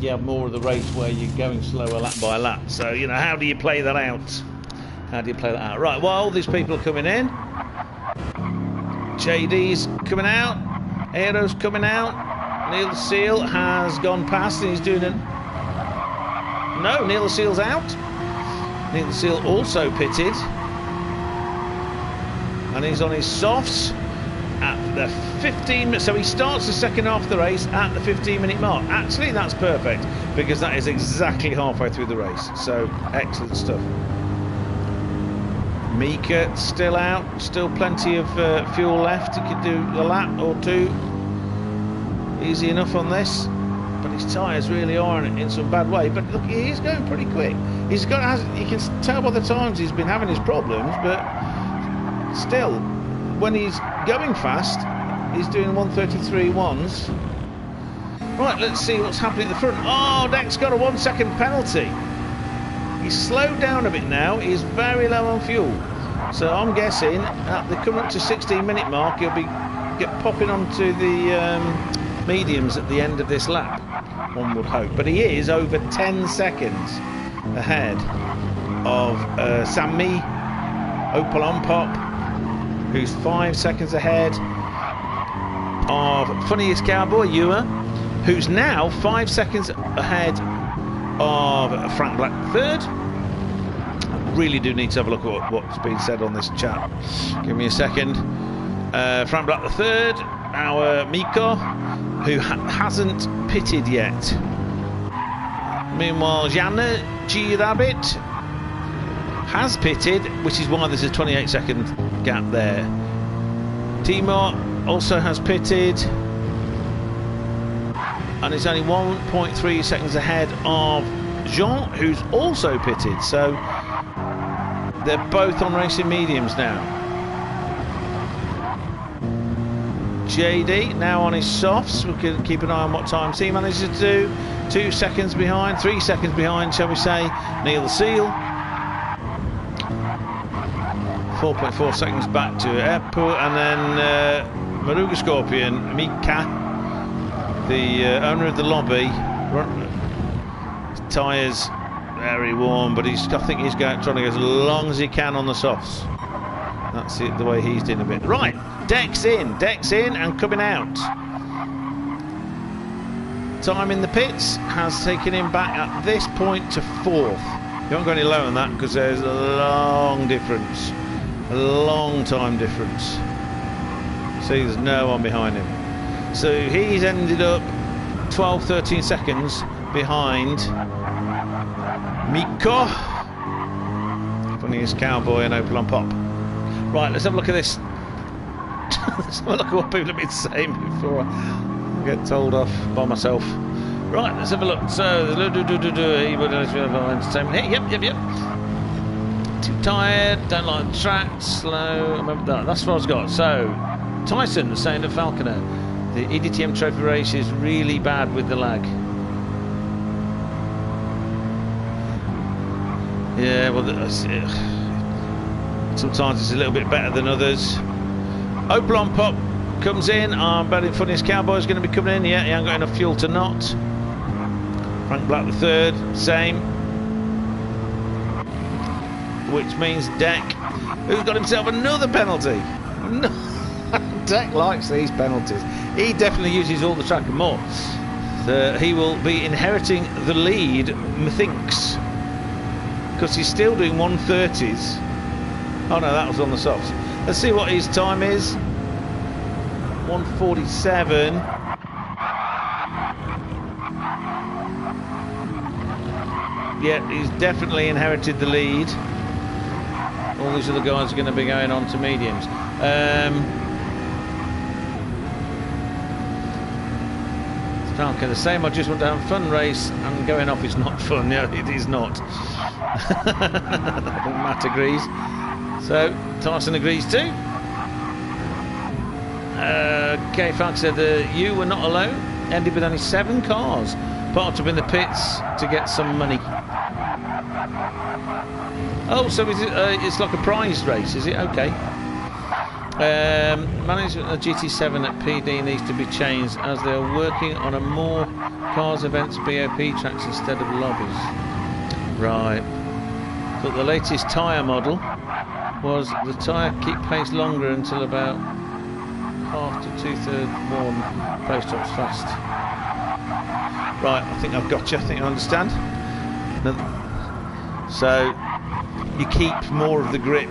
you have more of the race where you're going slower lap by lap. So, you know, how do you play that out? How do you play that out? Right, well, all these people are coming in. JD's coming out. Aero's coming out. Neil Seal has gone past and he's doing it. No, Neil Seal's out. Neil Seal also pitted. And he's on his softs at the 15 minutes. So he starts the second half of the race at the 15-minute mark. Actually, that's perfect, because that is exactly halfway through the race. So, excellent stuff. Mika still out. Still plenty of fuel left. He could do a lap or two. Easy enough on this. But his tyres really are in some bad way. But look, he's going pretty quick. He's got, you can tell by the times he's been having his problems, but still, when he's going fast, he's doing 1:33.1s. Right, let's see what's happening at the front. Oh, Dec's got a 1 second penalty. He's slowed down a bit now. He's very low on fuel. So I'm guessing at the coming up to 16-minute mark, he'll be popping onto the mediums at the end of this lap, one would hope. But he is over 10 seconds ahead of Sammy Opinionated, who's 5 seconds ahead of Funniest Cowboy, Ewer, who's now 5 seconds ahead of Frank Black third. I really do need to have a look at what's been said on this chat. Give me a second. Frank Black the third, our Miko, who hasn't pitted yet. Meanwhile, Janne G Rabbit has pitted, which is why there's a 28-second gap there. Timur also has pitted, and it's only 1.3 seconds ahead of Jean, who's also pitted. So they're both on racing mediums now. JD now on his softs. We can keep an eye on what times he manages to do. 2 seconds behind, 3 seconds behind, shall we say, Neil the Seal. 4.4 seconds back to Eppu, and then Maruga Scorpion, Mika, the owner of the lobby. His tyres very warm, but I think he's trying to go as long as he can on the softs. That's it, the way he's doing a bit. Right, Dec's in and coming out. Time in the pits has taken him back at this point to 4th. You won't go any lower than that because there's a long difference. A long time difference. See, there's no one behind him. So he's ended up 12-13 seconds behind Miko, Funniest Cowboy, and Opel on Pop. Right, let's have a look at this. Let's have a look at what people have been saying before I get told off by myself. Right, let's have a look. So, entertainment here. Yep. Too tired, don't like the track, slow. Remember that. That's what I've got. So, Tyson was saying to Falconer, the eDTM trophy race is really bad with the lag. Yeah, well, sometimes it's a little bit better than others. Opel on Pop comes in. I'm betting Funniest Cowboy is going to be coming in. Yeah, he hasn't got enough fuel to not. Frank Black the third, same. Which means Dec, who's got himself another penalty. Dec likes these penalties. He definitely uses all the track and more. So he will be inheriting the lead, methinks, because he's still doing 130s Oh no, that was on the softs. Let's see what his time is. 1:47. Yeah, he's definitely inherited the lead. All these other guys are going to be going on to mediums. Okay, the same. I just want to have a fun race, and going off is not fun. No, it is not. Matt agrees. So Tyson agrees too. Okay, Falk said you were not alone. Ended with only 7 cars parked up in the pits to get some money. Oh, so is it, it's like a prize race, is it? Okay. Management of GT7 at PD needs to be changed as they are working on a more cars events BOP tracks instead of lobbies. Right. But the latest tyre model was the tyre keep pace longer until about half to 2/3 more post-ops fast. Right, I think I've got you. I think I understand. So you keep more of the grip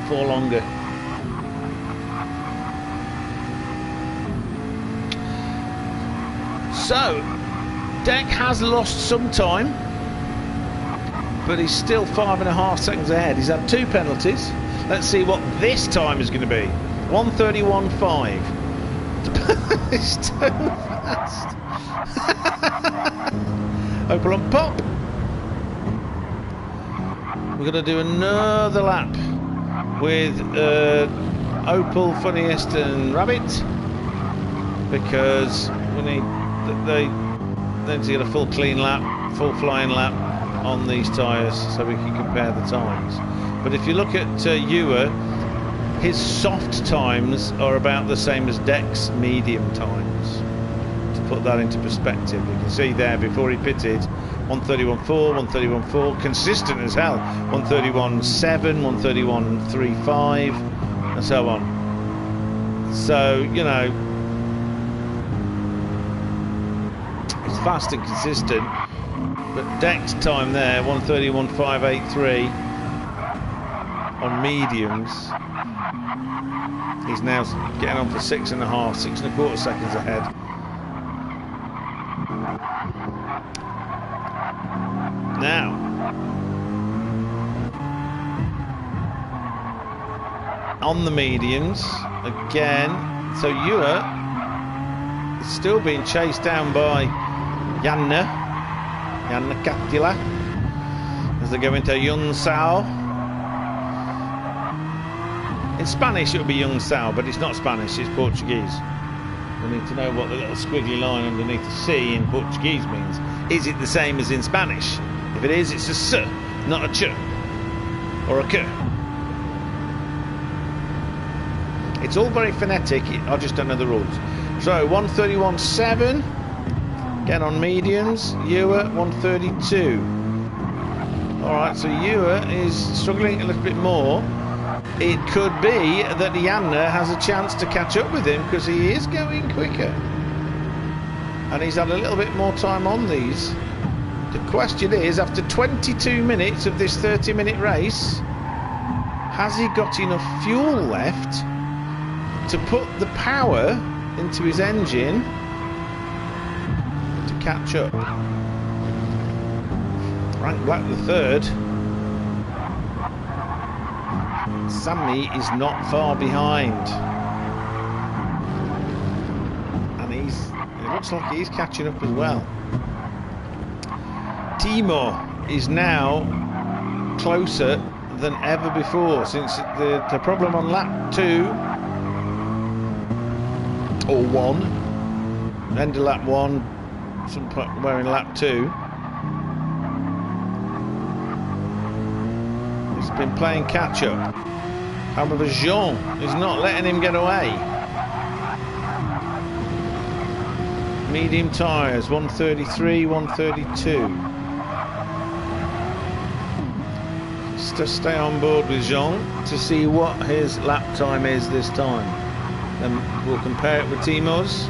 for longer. So Dec has lost some time, but he's still 5.5 seconds ahead. He's had 2 penalties. Let's see what this time is going to be. 1:31.5. It's so fast. Opel on pop. We're going to do another lap with Opel, Funniest and Rabbit, because we need they need to get a full clean lap, full flying lap on these tyres so we can compare the times. But if you look at Ewer, his soft times are about the same as Dec's medium times. To put that into perspective, you can see there before he pitted 1:31.4, 1:31.4, consistent as hell, 1:31.7, 1:31.35 and so on. So, you know, it's fast and consistent, but Dec's time there, 1:31.583 on mediums. He's now getting on for 6.5, 6.25 seconds ahead. Now, on the mediums again, so Ewer is still being chased down by Janne Kattila as they go into Yunsao. In Spanish it would be Yunsao, but it's not Spanish, it's Portuguese. We need to know what the little squiggly line underneath the C in Portuguese means. Is it the same as in Spanish? If it is, it's a S, not a Ch or a K. It's all very phonetic, I just don't know the rules. So 1:31.7, again on mediums. Ewer 1:32. Alright, so Ewer is struggling a little bit more. It could be that Janne has a chance to catch up with him because he is going quicker. And he's had a little bit more time on these. The question is, after 22 minutes of this 30-minute race, has he got enough fuel left to put the power into his engine to catch up? Frank Black the third. Sammy is not far behind. And it looks like he's catching up as well. Timo is now closer than ever before since the problem on lap 2 or 1, end of lap 1, somewhere in lap 2. He's been playing catch up. However, Jean is not letting him get away. Medium tyres, 1:33, 1:32. Just stay on board with Jean to see what his lap time is this time. Then we'll compare it with Timo's.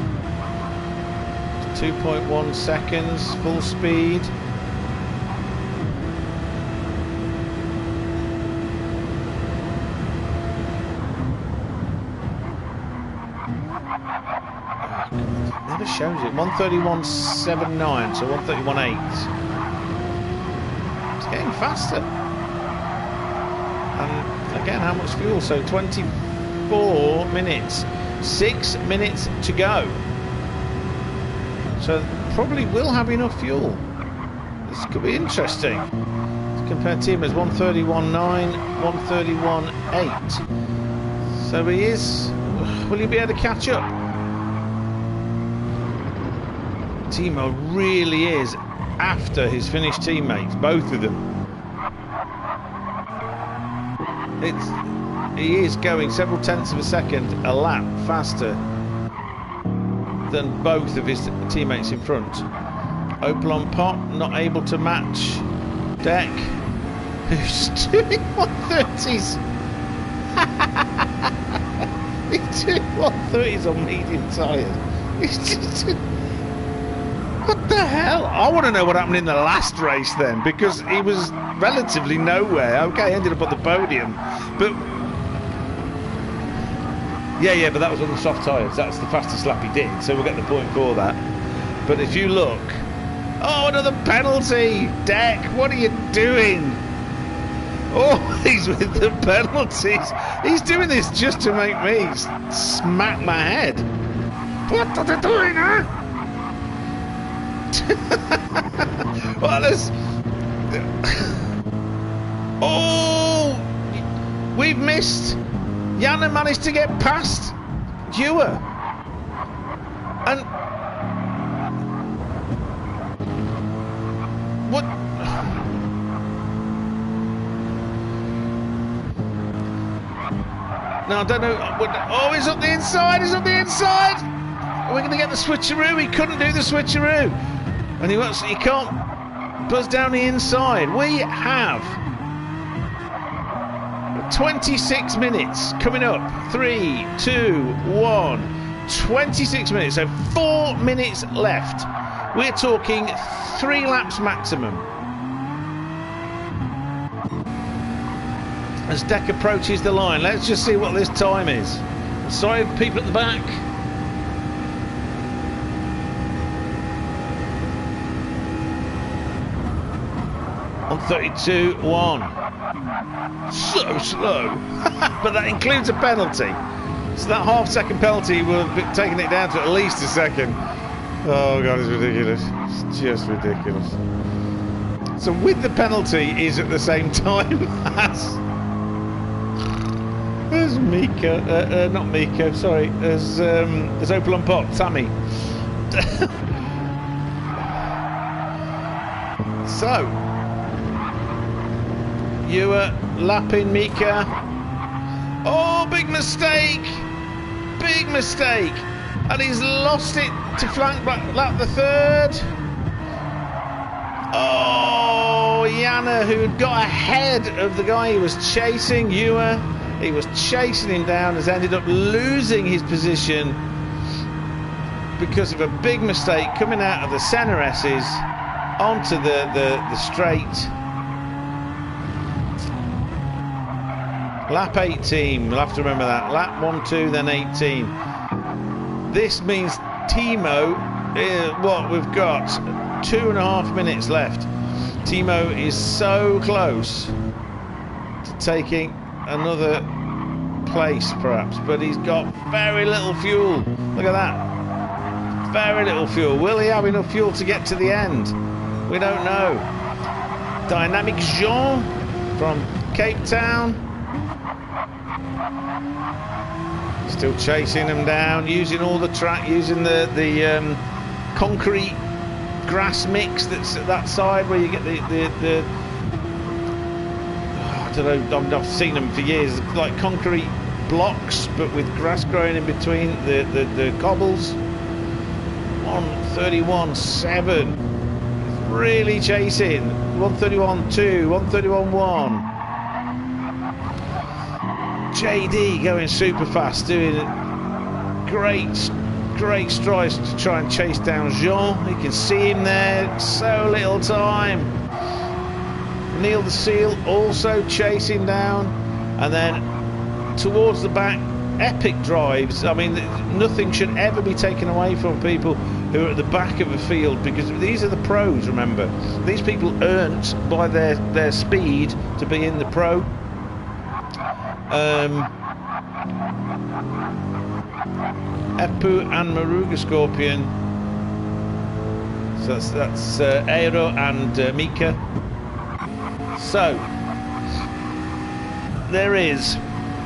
2.1 seconds, full speed. Never shows it. 1:31.79, so 1:31.8. It's getting faster. And again, how much fuel? So 24 minutes. 6 minutes to go. So probably will have enough fuel. This could be interesting. Compare team as 1:31.9, 1:31.8. So he is. Will he be able to catch up? Timo really is after his Finnish teammates, both of them. He is going several tenths of a second a lap faster than both of his teammates in front. Opel on pot, not able to match Dec, who's doing 130s. He's doing 130s on medium tyres. He's just... What the hell? I want to know what happened in the last race then, because he was relatively nowhere. Okay, ended up on the podium, but yeah, but that was on the soft tyres. That's the fastest lap he did, so we'll get the point for that. But if you look, oh, another penalty, Dec, what are you doing? Oh, he's with the penalties. He's doing this just to make me smack my head. What are they doing, huh? Well, there's... Oh, we've missed. Jana managed to get past Hugh. And what? No, I don't know. Oh, he's up the inside. He's up the inside. Are we going to get the switcheroo? He couldn't do the switcheroo, and he can't buzz down the inside. We have 26 minutes coming up. 3, 2, 1. 26 minutes. So 4 minutes left. We're talking 3 laps maximum. As Dec approaches the line, let's just see what this time is. Sorry, people at the back. On 32.1. So slow. But that includes a penalty. So that half-second penalty will have taken it down to at least a second. Oh God, it's ridiculous. It's just ridiculous. So with the penalty is at the same time as Mika, not Mika, sorry, as Opel on pot, Sammy. So, you were lapping Mika. Oh, big mistake! Big mistake! And he's lost it to flank lap the third. Oh, Jana, who had got ahead of the guy he was chasing, Ewer. He was chasing him down, has ended up losing his position because of a big mistake coming out of the centre S's onto the straight. Lap 18, we'll have to remember that. Lap 1, 2, then 18. This means Timo, what we've got, 2.5 minutes left. Timo is so close to taking another place perhaps, but he's got very little fuel. Look at that, very little fuel. Will he have enough fuel to get to the end? We don't know. Dynamic Jean from Cape Town, still chasing them down, using all the track, using the concrete grass mix that's at that side where you get the I don't know, I've seen them for years, like concrete blocks but with grass growing in between the cobbles. 1:31.7, really chasing. 1:31.2, 1:31.1. JD going super fast, doing great strides to try and chase down Jean. You can see him there, so little time. Neil the Seal also chasing down, and then towards the back epic drives. I mean, nothing should ever be taken away from people who are at the back of the field, because these are the pros, remember. These people earned by their speed to be in the pro. Epu and Maruga Scorpion. So that's Aero and Mika. So there is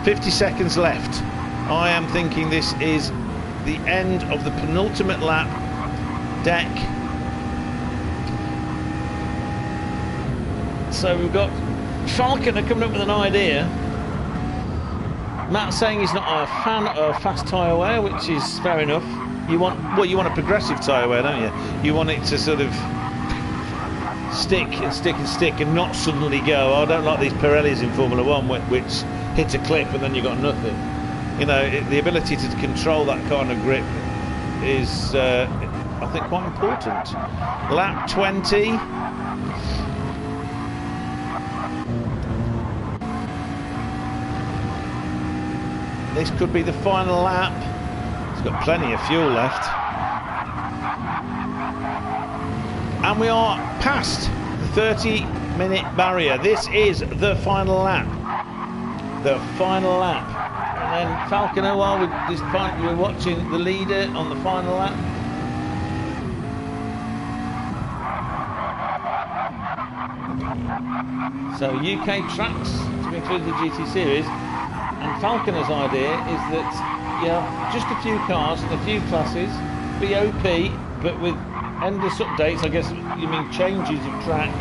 50 seconds left. I am thinking this is the end of the penultimate lap. Dec. So we've got Falconer coming up with an idea. Matt saying he's not a fan of fast tyre wear, which is fair enough. You want a progressive tyre wear, don't you? You want it to sort of stick and stick and stick and not suddenly go. I don't like these Pirellis in Formula 1 which hit a clip and then you got nothing. You know, the ability to control that kind of grip is, I think, quite important. Lap 20. This could be the final lap. It's got plenty of fuel left. And we are past the 30-minute barrier. This is the final lap. The final lap. And then Falconer, while we're watching the leader on the final lap. So UK tracks to include the GT Series. And Falconer's idea is that, yeah, just a few cars and a few classes, BOP, but with endless updates. I guess you mean changes of track,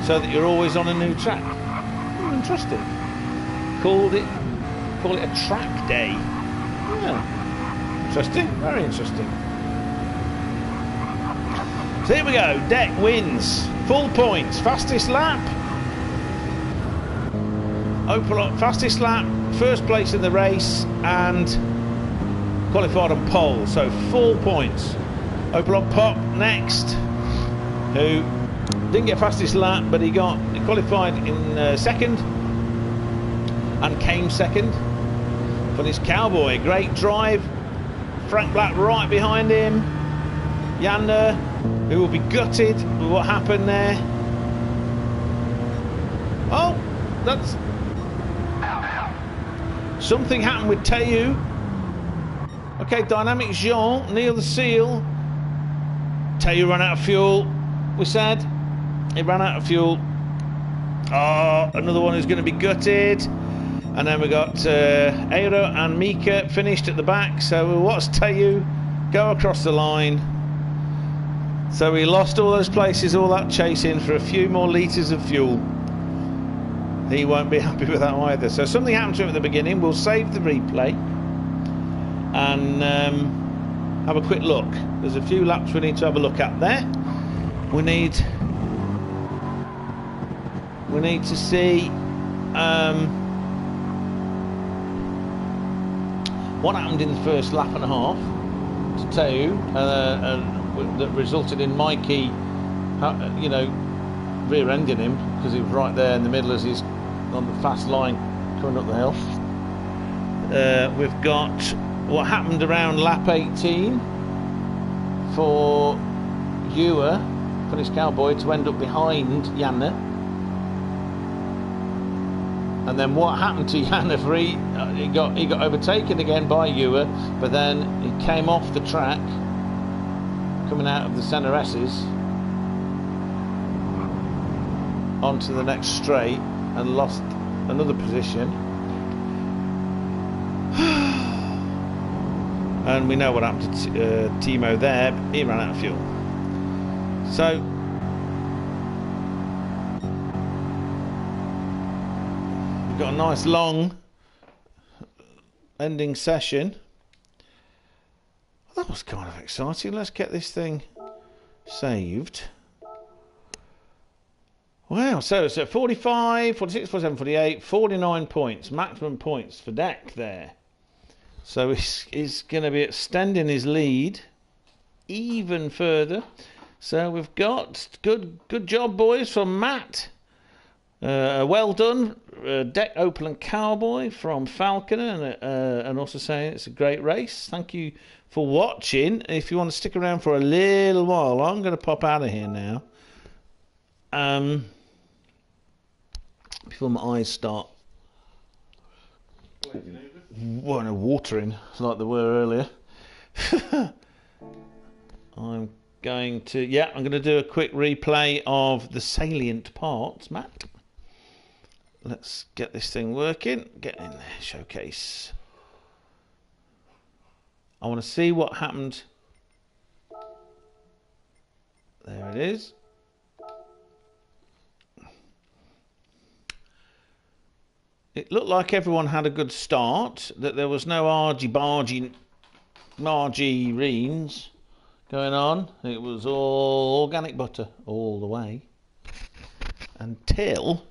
so that you're always on a new track. Interesting. Call it a track day. Yeah. Interesting. Very interesting. So here we go. Dec wins. Full points. Fastest lap. Opel fastest lap. First place in the race and qualified on pole, so 4 points. Opel on Pop next, who didn't get fastest lap, but he qualified in second and came second. For this Cowboy, great drive. Frank Black right behind him. Yander, who will be gutted with what happened there. Oh, that's... Something happened with Teu. Okay, Dynamic Jean, Neil the Seal. Teu ran out of fuel, we said. He ran out of fuel. Oh, another one who's going to be gutted. And then we got Aero and Mika finished at the back. So we'll watch Teu go across the line. So we lost all those places, all that chasing for a few more litres of fuel. He won't be happy with that either. So something happened to him at the beginning. We'll save the replay and have a quick look. There's a few laps we need to have a look at there. We need to see what happened in the first lap and a half to Teu, that resulted in Mikey, you know, rear-ending him because he was right there in the middle as he's on the fast line coming up the hill. We've got what happened around lap 18 for Ewer, for this Cowboy, to end up behind Janne. And then what happened to Janne for he got overtaken again by Ewer, but then he came off the track coming out of the centre S's onto the next straight and lost another position. And we know what happened to Timo there. He ran out of fuel. So we've got a nice long ending session. That was kind of exciting. Let's get this thing saved. Wow, so it's at 45, 46, 47, 48, 49 points, maximum points for Dec there. So he's going to be extending his lead even further. So we've got good job, boys, from Matt. Well done, Dec, Opel and Cowboy from Falconer, and also saying it's a great race. Thank you for watching. If you want to stick around for a little while, I'm going to pop out of here now. Before my eyes start watering like they were earlier. I'm going to do a quick replay of the salient parts, Matt. Let's get this thing working. Get in there, showcase. I want to see what happened. There it is. It looked like everyone had a good start, that there was no argy-bargy, margy-reens going on. It was all organic butter all the way. Until...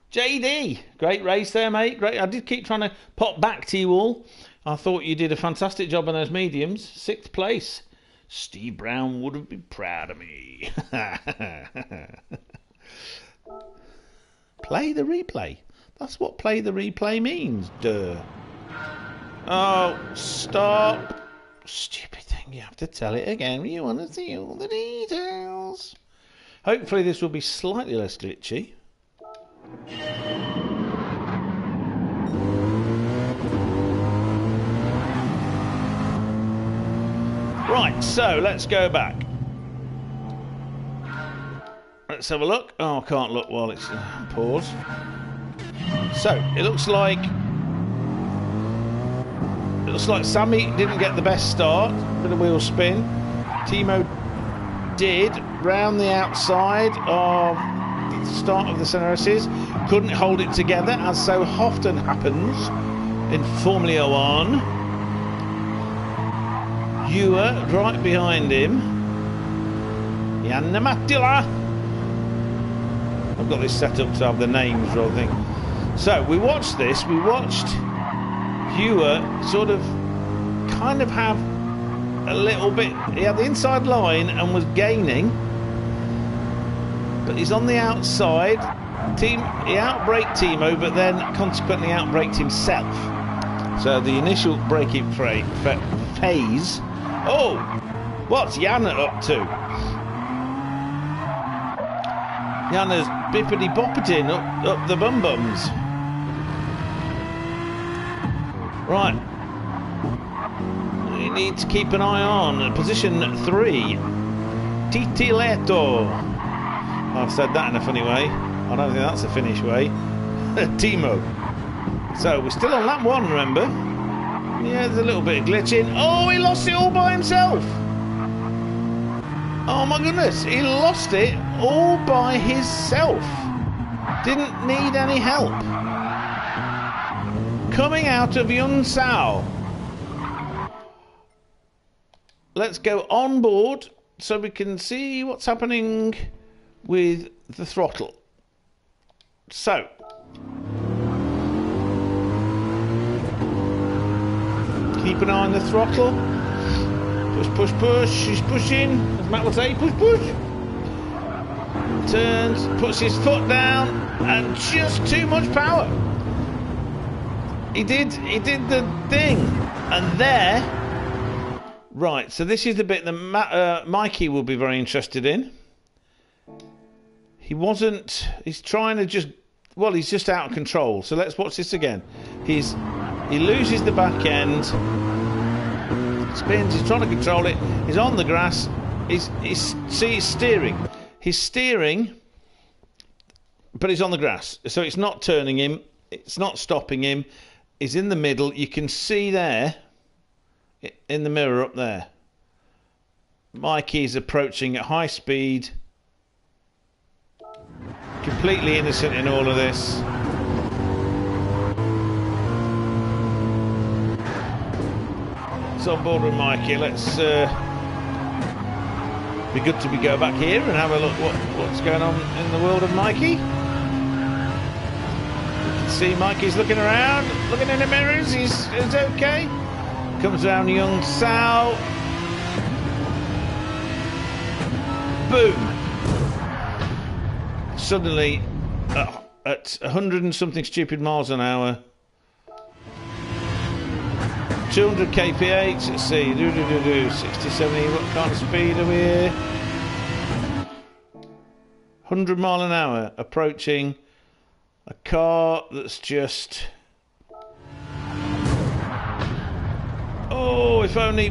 JD! Great race there, mate. Great. I did keep trying to pop back to you all. I thought you did a fantastic job on those mediums. 6th place. Steve Brown would have been proud of me. Play the replay. That's what play the replay means. Duh. Oh, stop. Stupid thing. You have to tell it again. You want to see all the details. Hopefully this will be slightly less glitchy. Right, so let's go back. Let's have a look. Oh, I can't look while it's pause. So it looks like Sammy didn't get the best start. Bit of wheel spin. Timo did round the outside of the start of the Ceneris. Couldn't hold it together, as so often happens in Formula One. Ewer right behind him. Janne Mattila. I've got this set up to have the names rather than. So we watched this. We watched Ewer sort of kind of have a little bit. He had the inside line and was gaining, but he's on the outside. He outbraked Timo, but then consequently outbraked himself. So the initial braking phase. Oh, what's Janne up to? Janne's bippity boppeting up the bum bums. Right. We need to keep an eye on position 3. Titiletto. I've said that in a funny way. I don't think that's a Finnish way. Timo. So we're still on lap 1, remember? Yeah, there's a little bit of glitching. Oh, he lost it all by himself. Oh my goodness, he lost it all by himself. Didn't need any help. Coming out of Yunsao. Let's go on board so we can see what's happening with the throttle. So. Keep an eye on the throttle. Push, push, push. He's pushing. As Matt will say, push, push. Turns, puts his foot down, and just too much power. He did the thing. And there. Right, so this is the bit that Mikey will be very interested in. He's trying to just, well, he's just out of control. So let's watch this again. He loses the back end. Spins, he's trying to control it. He's on the grass. He's steering. He's steering, but he's on the grass. So it's not turning him. It's not stopping him. He's in the middle. You can see there, in the mirror up there, Mikey's approaching at high speed. Completely innocent in all of this. It's on board with Mikey. Let's be good to go back here and have a look what's going on in the world of Mikey. You can see Mikey's looking around, looking in the mirrors. He's okay. Comes down Young Sao. Boom. suddenly at 100 and something stupid miles an hour, 200 kph, let's see, 60, 70, what kind of speed are we here? 100 mile an hour, approaching a car that's just... Oh, if only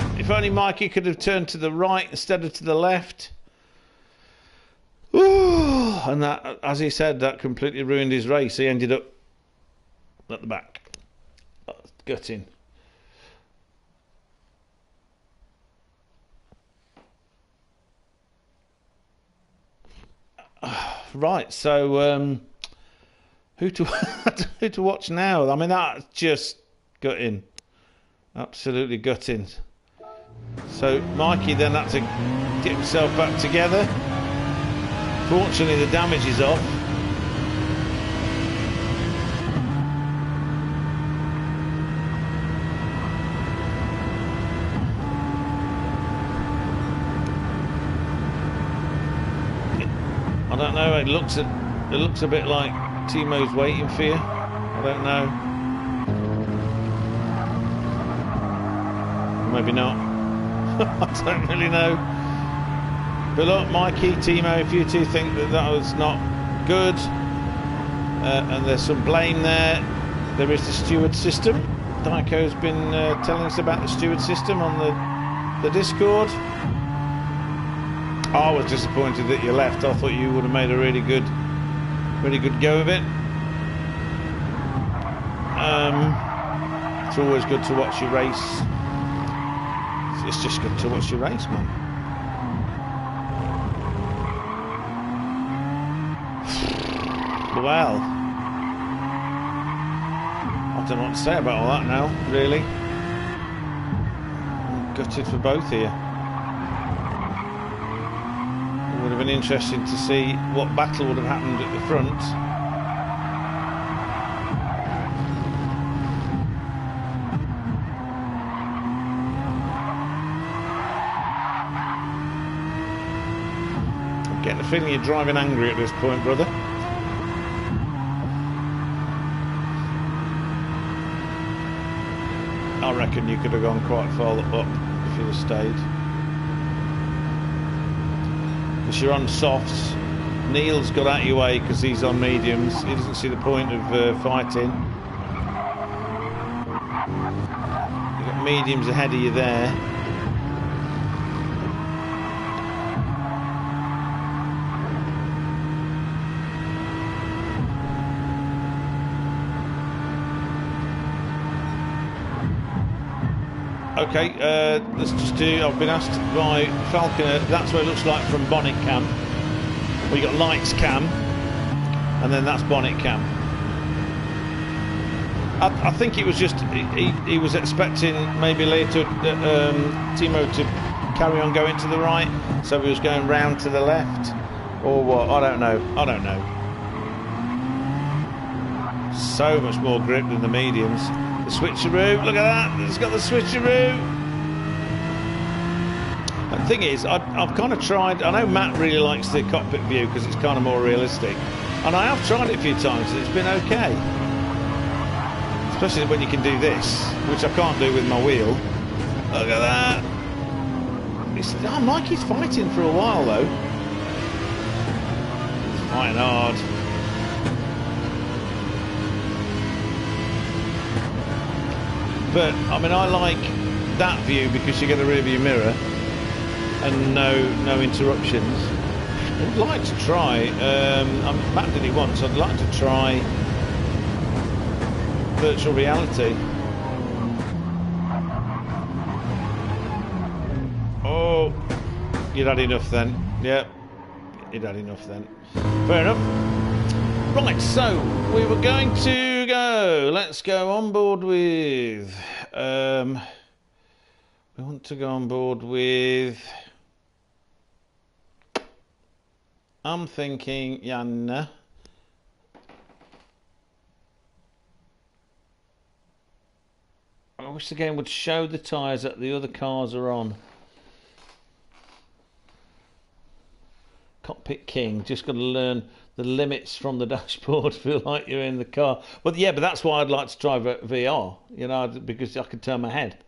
Mikey could have turned to the right instead of to the left. Ooh, and that, as he said, that completely ruined his race. He ended up at the back. Gutting. Right, so who to watch now? I mean, that's just gutting. Absolutely gutting. So Mikey then had to get himself back together. Fortunately, the damage is off. I don't know. It looks a bit like Timo's waiting for you. I don't know. Maybe not. I don't really know. But look, Mikey, Timo, if you two think that was not good, and there's some blame there is the steward system. Diako's been telling us about the steward system on the Discord. I was disappointed that you left. I thought you would have made a really good go of it. It's always good to watch your race. It's just good to watch your race, man. Well, I don't know what to say about all that now, really. I'm gutted for both here. It would have been interesting to see what battle would have happened at the front. I'm getting the feeling you're driving angry at this point, brother. I reckon you could have gone quite far up if you'd have stayed. Because you're on softs. Neil's got out of your way because he's on mediums. He doesn't see the point of fighting. You've got mediums ahead of you there. Okay, let's just do... I've been asked by Falconer, that's what it looks like from bonnet cam. We got lights cam, and then that's bonnet cam. I think it was just... He was expecting maybe later Timo to carry on going to the right, so he was going round to the left, or what? I don't know. So much more grip than the mediums. The switcheroo, look at that, it's got the switcheroo. And the thing is, I've kind of tried, I know Matt really likes the cockpit view because it's kind of more realistic. And I have tried it a few times and it's been okay. Especially when you can do this, which I can't do with my wheel. Look at that. Mikey's fighting for a while though. He's fighting hard. But, I mean, I like that view because you get a rear view mirror and no interruptions. I'd like to try, Matt did it once, I'd like to try virtual reality. Oh, you'd had enough then. Yep, you'd had enough then. Fair enough. Right, so we were going to go. Let's go on board with. We want to go on board with. I'm thinking Janne. I wish the game would show the tyres that the other cars are on. Cockpit King, just got to learn the limits from the dashboard feel like you're in the car. But yeah, but that's why I'd like to try VR, you know, because I could turn my head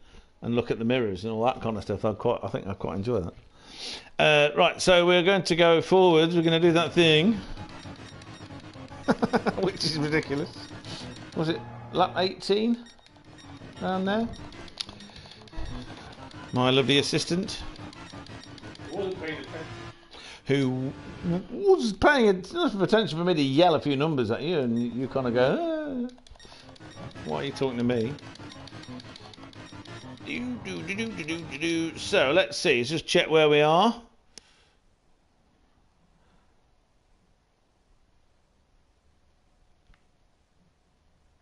and look at the mirrors and all that kind of stuff. I think I quite enjoy that. Right, so we're going to go forwards. We're going to do that thing, which is ridiculous. Was it lap 18 down there? My lovely assistant, who was paying enough attention for me to yell a few numbers at you, and you kind of go, why are you talking to me? So let's see, let's just check where we are.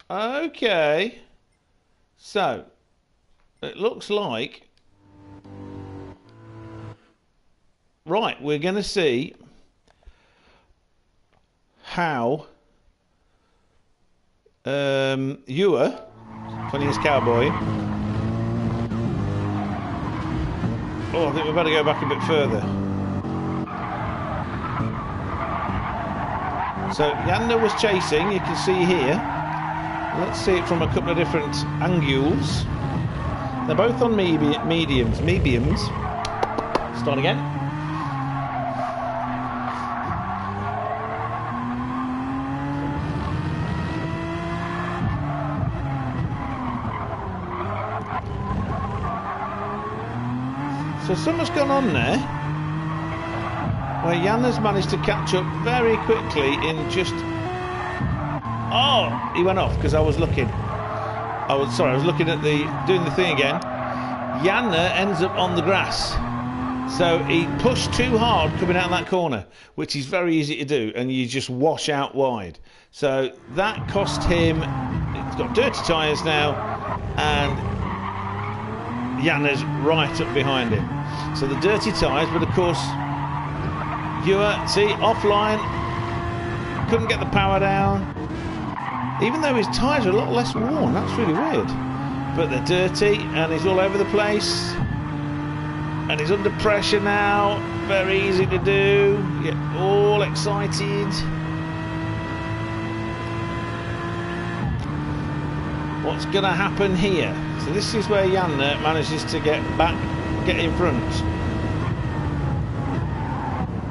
Okay, so it looks like, right, we're going to see how Hugh, funniest cowboy. Oh, I think we better go back a bit further. So Janne was chasing, you can see here. Let's see it from a couple of different angles. They're both on mediums. Start again. So something's gone on there, where Janne's managed to catch up very quickly in just... Oh, he went off because I was looking. I was looking at doing the thing again. Janne ends up on the grass. So he pushed too hard coming out of that corner, which is very easy to do, and you just wash out wide. So that cost him... He's got dirty tyres now, and Janne's right up behind him. So the dirty tyres, but of course, Hugh, see, offline, couldn't get the power down. Even though his tyres are a lot less worn, that's really weird. But they're dirty, and he's all over the place. And he's under pressure now, very easy to do, get all excited. What's going to happen here? So this is where Janne manages to get in front.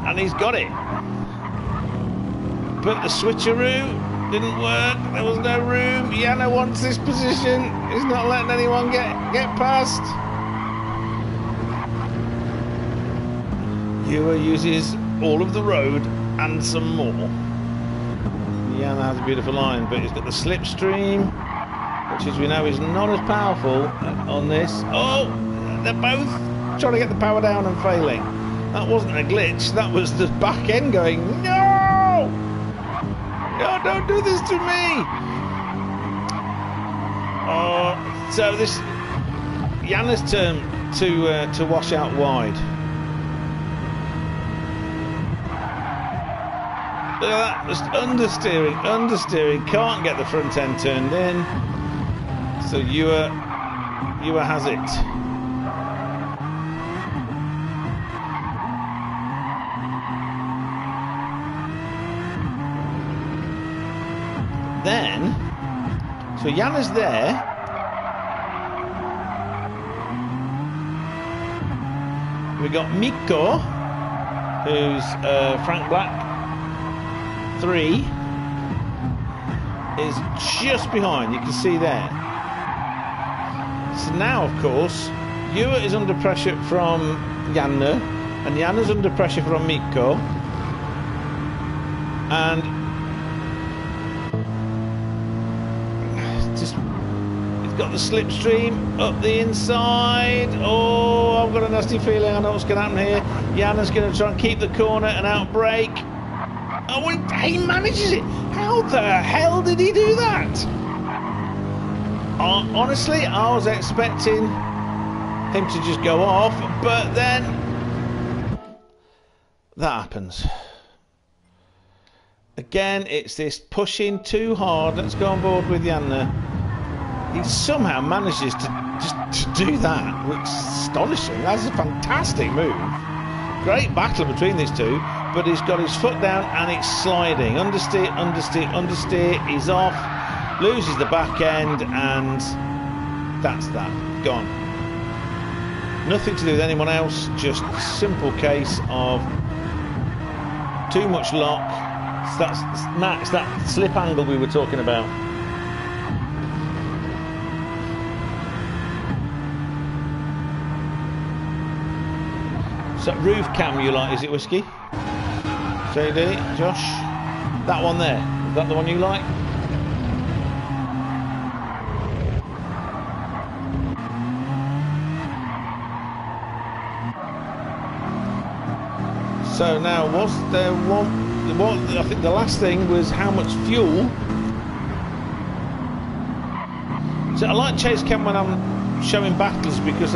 And he's got it. But the switcheroo didn't work, there was no room. Janne wants this position, he's not letting anyone get past. Hugh uses all of the road and some more. Janne has a beautiful line, but he's got the slipstream, which as we know is not as powerful on this. Oh, they're both trying to get the power down and failing. That wasn't a glitch, that was the back end going, no! No, don't do this to me! Oh, so this Janne's turn to wash out wide. Look at that, just understeering, can't get the front end turned in. So Hugh has it. Then, so Janne's there. We got Mikko, who's Frank Black 3, is just behind. You can see there. So now, of course, Hugh is under pressure from Janne, and Janne's under pressure from Mikko, and got the slipstream up the inside. Oh, I've got a nasty feeling. I know what's going to happen here. Janne's going to try and keep the corner and outbrake. Oh, he manages it. How the hell did he do that? Honestly, I was expecting him to just go off, but then that happens. Again, it's this pushing too hard. Let's go on board with Janne. He somehow manages to do that, which is astonishing. That's a fantastic move. Great battle between these two. but he's got his foot down and it's sliding. Understeer, understeer, understeer. He's off, loses the back end, and that's that. Gone. Nothing to do with anyone else, just simple case of too much lock. It's that slip angle we were talking about. So roof cam you like, is it, Whiskey? JD, Josh? That one there, is that the one you like? So now, was there one, I think the last thing was how much fuel. So I like chase cam when I'm showing battles because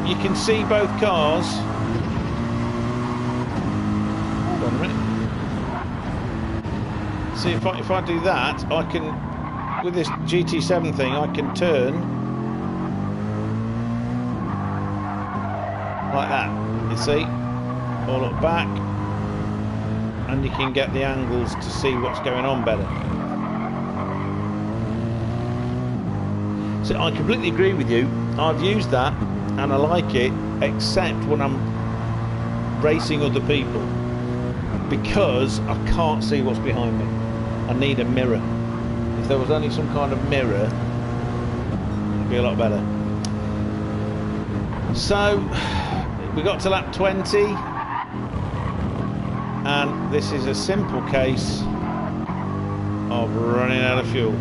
you can see both cars. Hold on a minute. See, if I do that, I can, with this GT7 thing, I can turn like that, you see? All up back, and you can get the angles to see what's going on better. So I completely agree with you. I've used that and I like it, except when I'm racing other people, because I can't see what's behind me. I need a mirror. If there was only some kind of mirror, it'd be a lot better. So we got to lap 20, and this is a simple case of running out of fuel.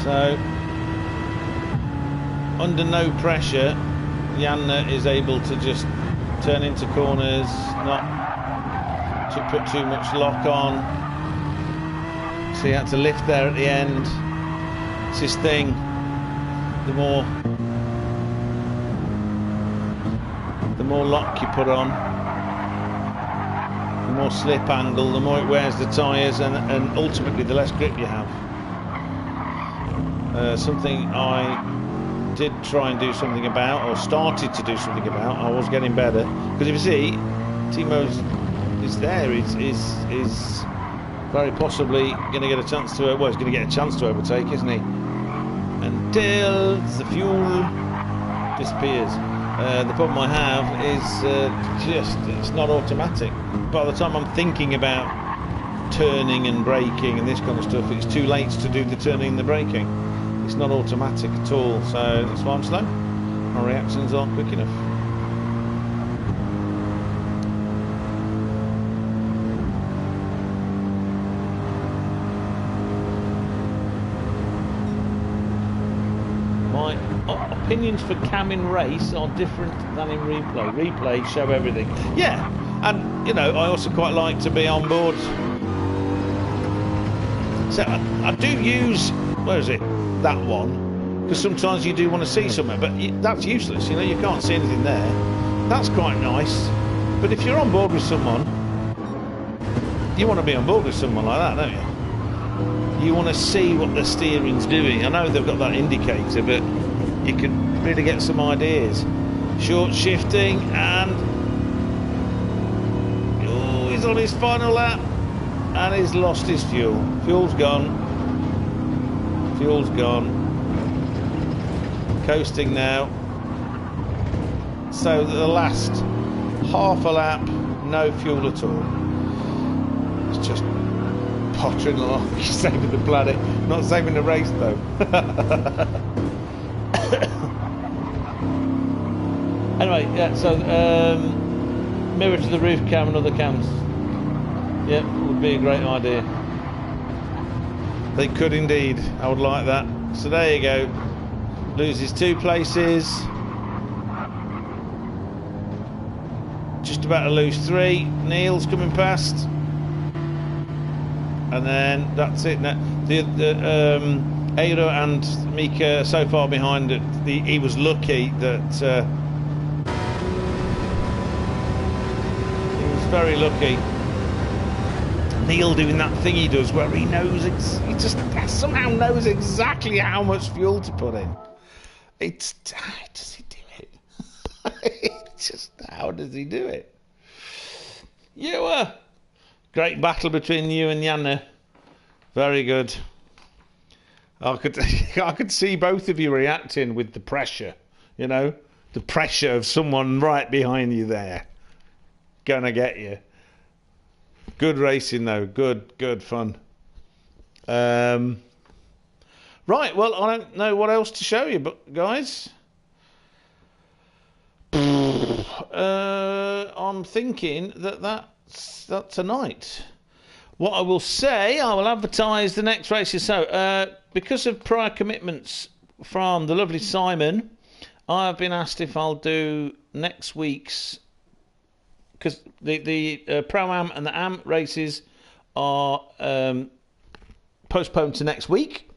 So under no pressure, Janne is able to just turn into corners, not to put too much lock on. So he had to lift there at the end. It's his thing. The more lock you put on, the more slip angle, the more it wears the tyres, and ultimately the less grip you have. Something I did try and do something about, or started to do something about. I was getting better, because if you see, Timo is there. He's very possibly going to get a chance to. Well, he's going to get a chance to overtake, isn't he? Until the fuel disappears. The problem I have is it's not automatic. By the time I'm thinking about turning and braking and this kind of stuff, it's too late to do the turning and the braking. It's not automatic at all, so that's why I'm slow. My reactions aren't quick enough. My opinions for cam in race are different than in replay. Replay show everything. Yeah, and you know, I also quite like to be on board. So I do use, where is it? That one, because sometimes you do want to see something, but that's useless, you know, you can't see anything there. That's quite nice, but if you're on board with someone, you want to be on board with someone like that, don't you? You want to see what the steering's doing. I know they've got that indicator, but you could really get some ideas. Short shifting, and oh, he's on his final lap, and he's lost his fuel. Fuel's gone. Fuel's gone. Coasting now. So the last half a lap, no fuel at all. It's just pottering along, saving the planet, not saving the race though. Anyway, yeah. So mirror to the roof cam and other cams. Yeah, would be a great idea. They could indeed. I would like that. So there you go. Loses 2 places. Just about to lose 3. Neil's coming past. And then that's it. Now, Eiro and Mika so far behind it. He was lucky that he was very lucky. Neil doing that thing he does where he knows he just somehow knows exactly how much fuel to put in. Does he do it? Just how does he do it? Great battle between you and Janne. Very good. I could see both of you reacting with the pressure, you know, the pressure of someone right behind you there, gonna get you. Good racing though, good fun. Right, well, I don't know what else to show you, but guys, I'm thinking that's tonight. What I will say, I will advertise the next races. So, because of prior commitments from the lovely Simon, I've been asked if I'll do next week's, because the Pro-Am and the Am races are postponed to next week.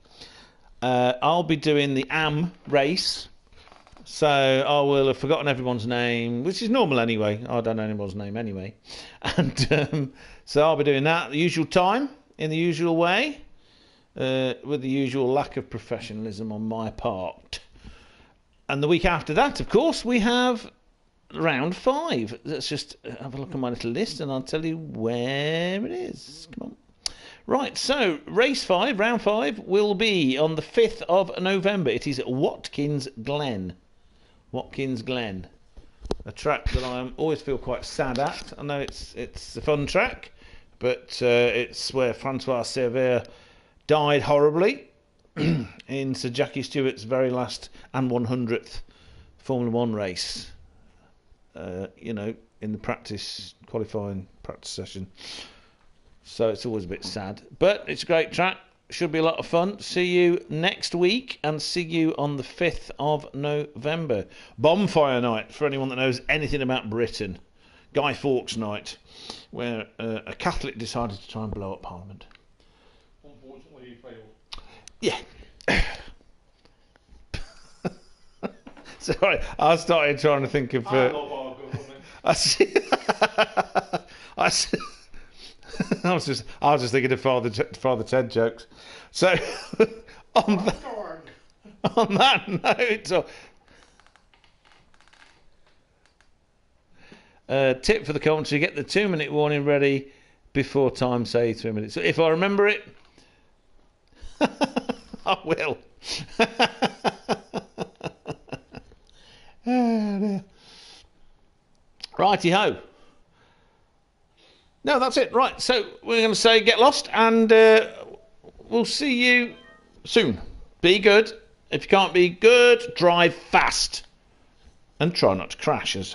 I'll be doing the Am race. So I will have forgotten everyone's name, which is normal anyway. I don't know anyone's name anyway. And so I'll be doing that at the usual time, in the usual way, with the usual lack of professionalism on my part. And the week after that, of course, we have round 5. Let's just have a look at my little list and I'll tell you where it is. Come on. Right, so race 5, round 5, will be on the 5th of November. It is at Watkins Glen. Watkins Glen, a track that I always feel quite sad at. I know it's a fun track, but it's where Francois Cervera died horribly in Sir Jackie Stewart's very last and 100th Formula 1 race. You know, in the qualifying practice session. So it's always a bit sad, but it's a great track. Should be a lot of fun. See you next week and see you on the 5th of November. Bonfire night, for anyone that knows anything about Britain. Guy Fawkes night, where a Catholic decided to try and blow up Parliament. Unfortunately, he failed. Yeah. Sorry, I started trying to think of... I love our government. I was just thinking of Father Ted jokes. So on that note, tip for the commentary: get the 2-minute warning ready before time. Say 3 minutes. So if I remember it, I will. Righty ho. No, that's it. Right, so we're going to say get lost, and we'll see you soon. Be good. If you can't be good, drive fast. And try not to crash, as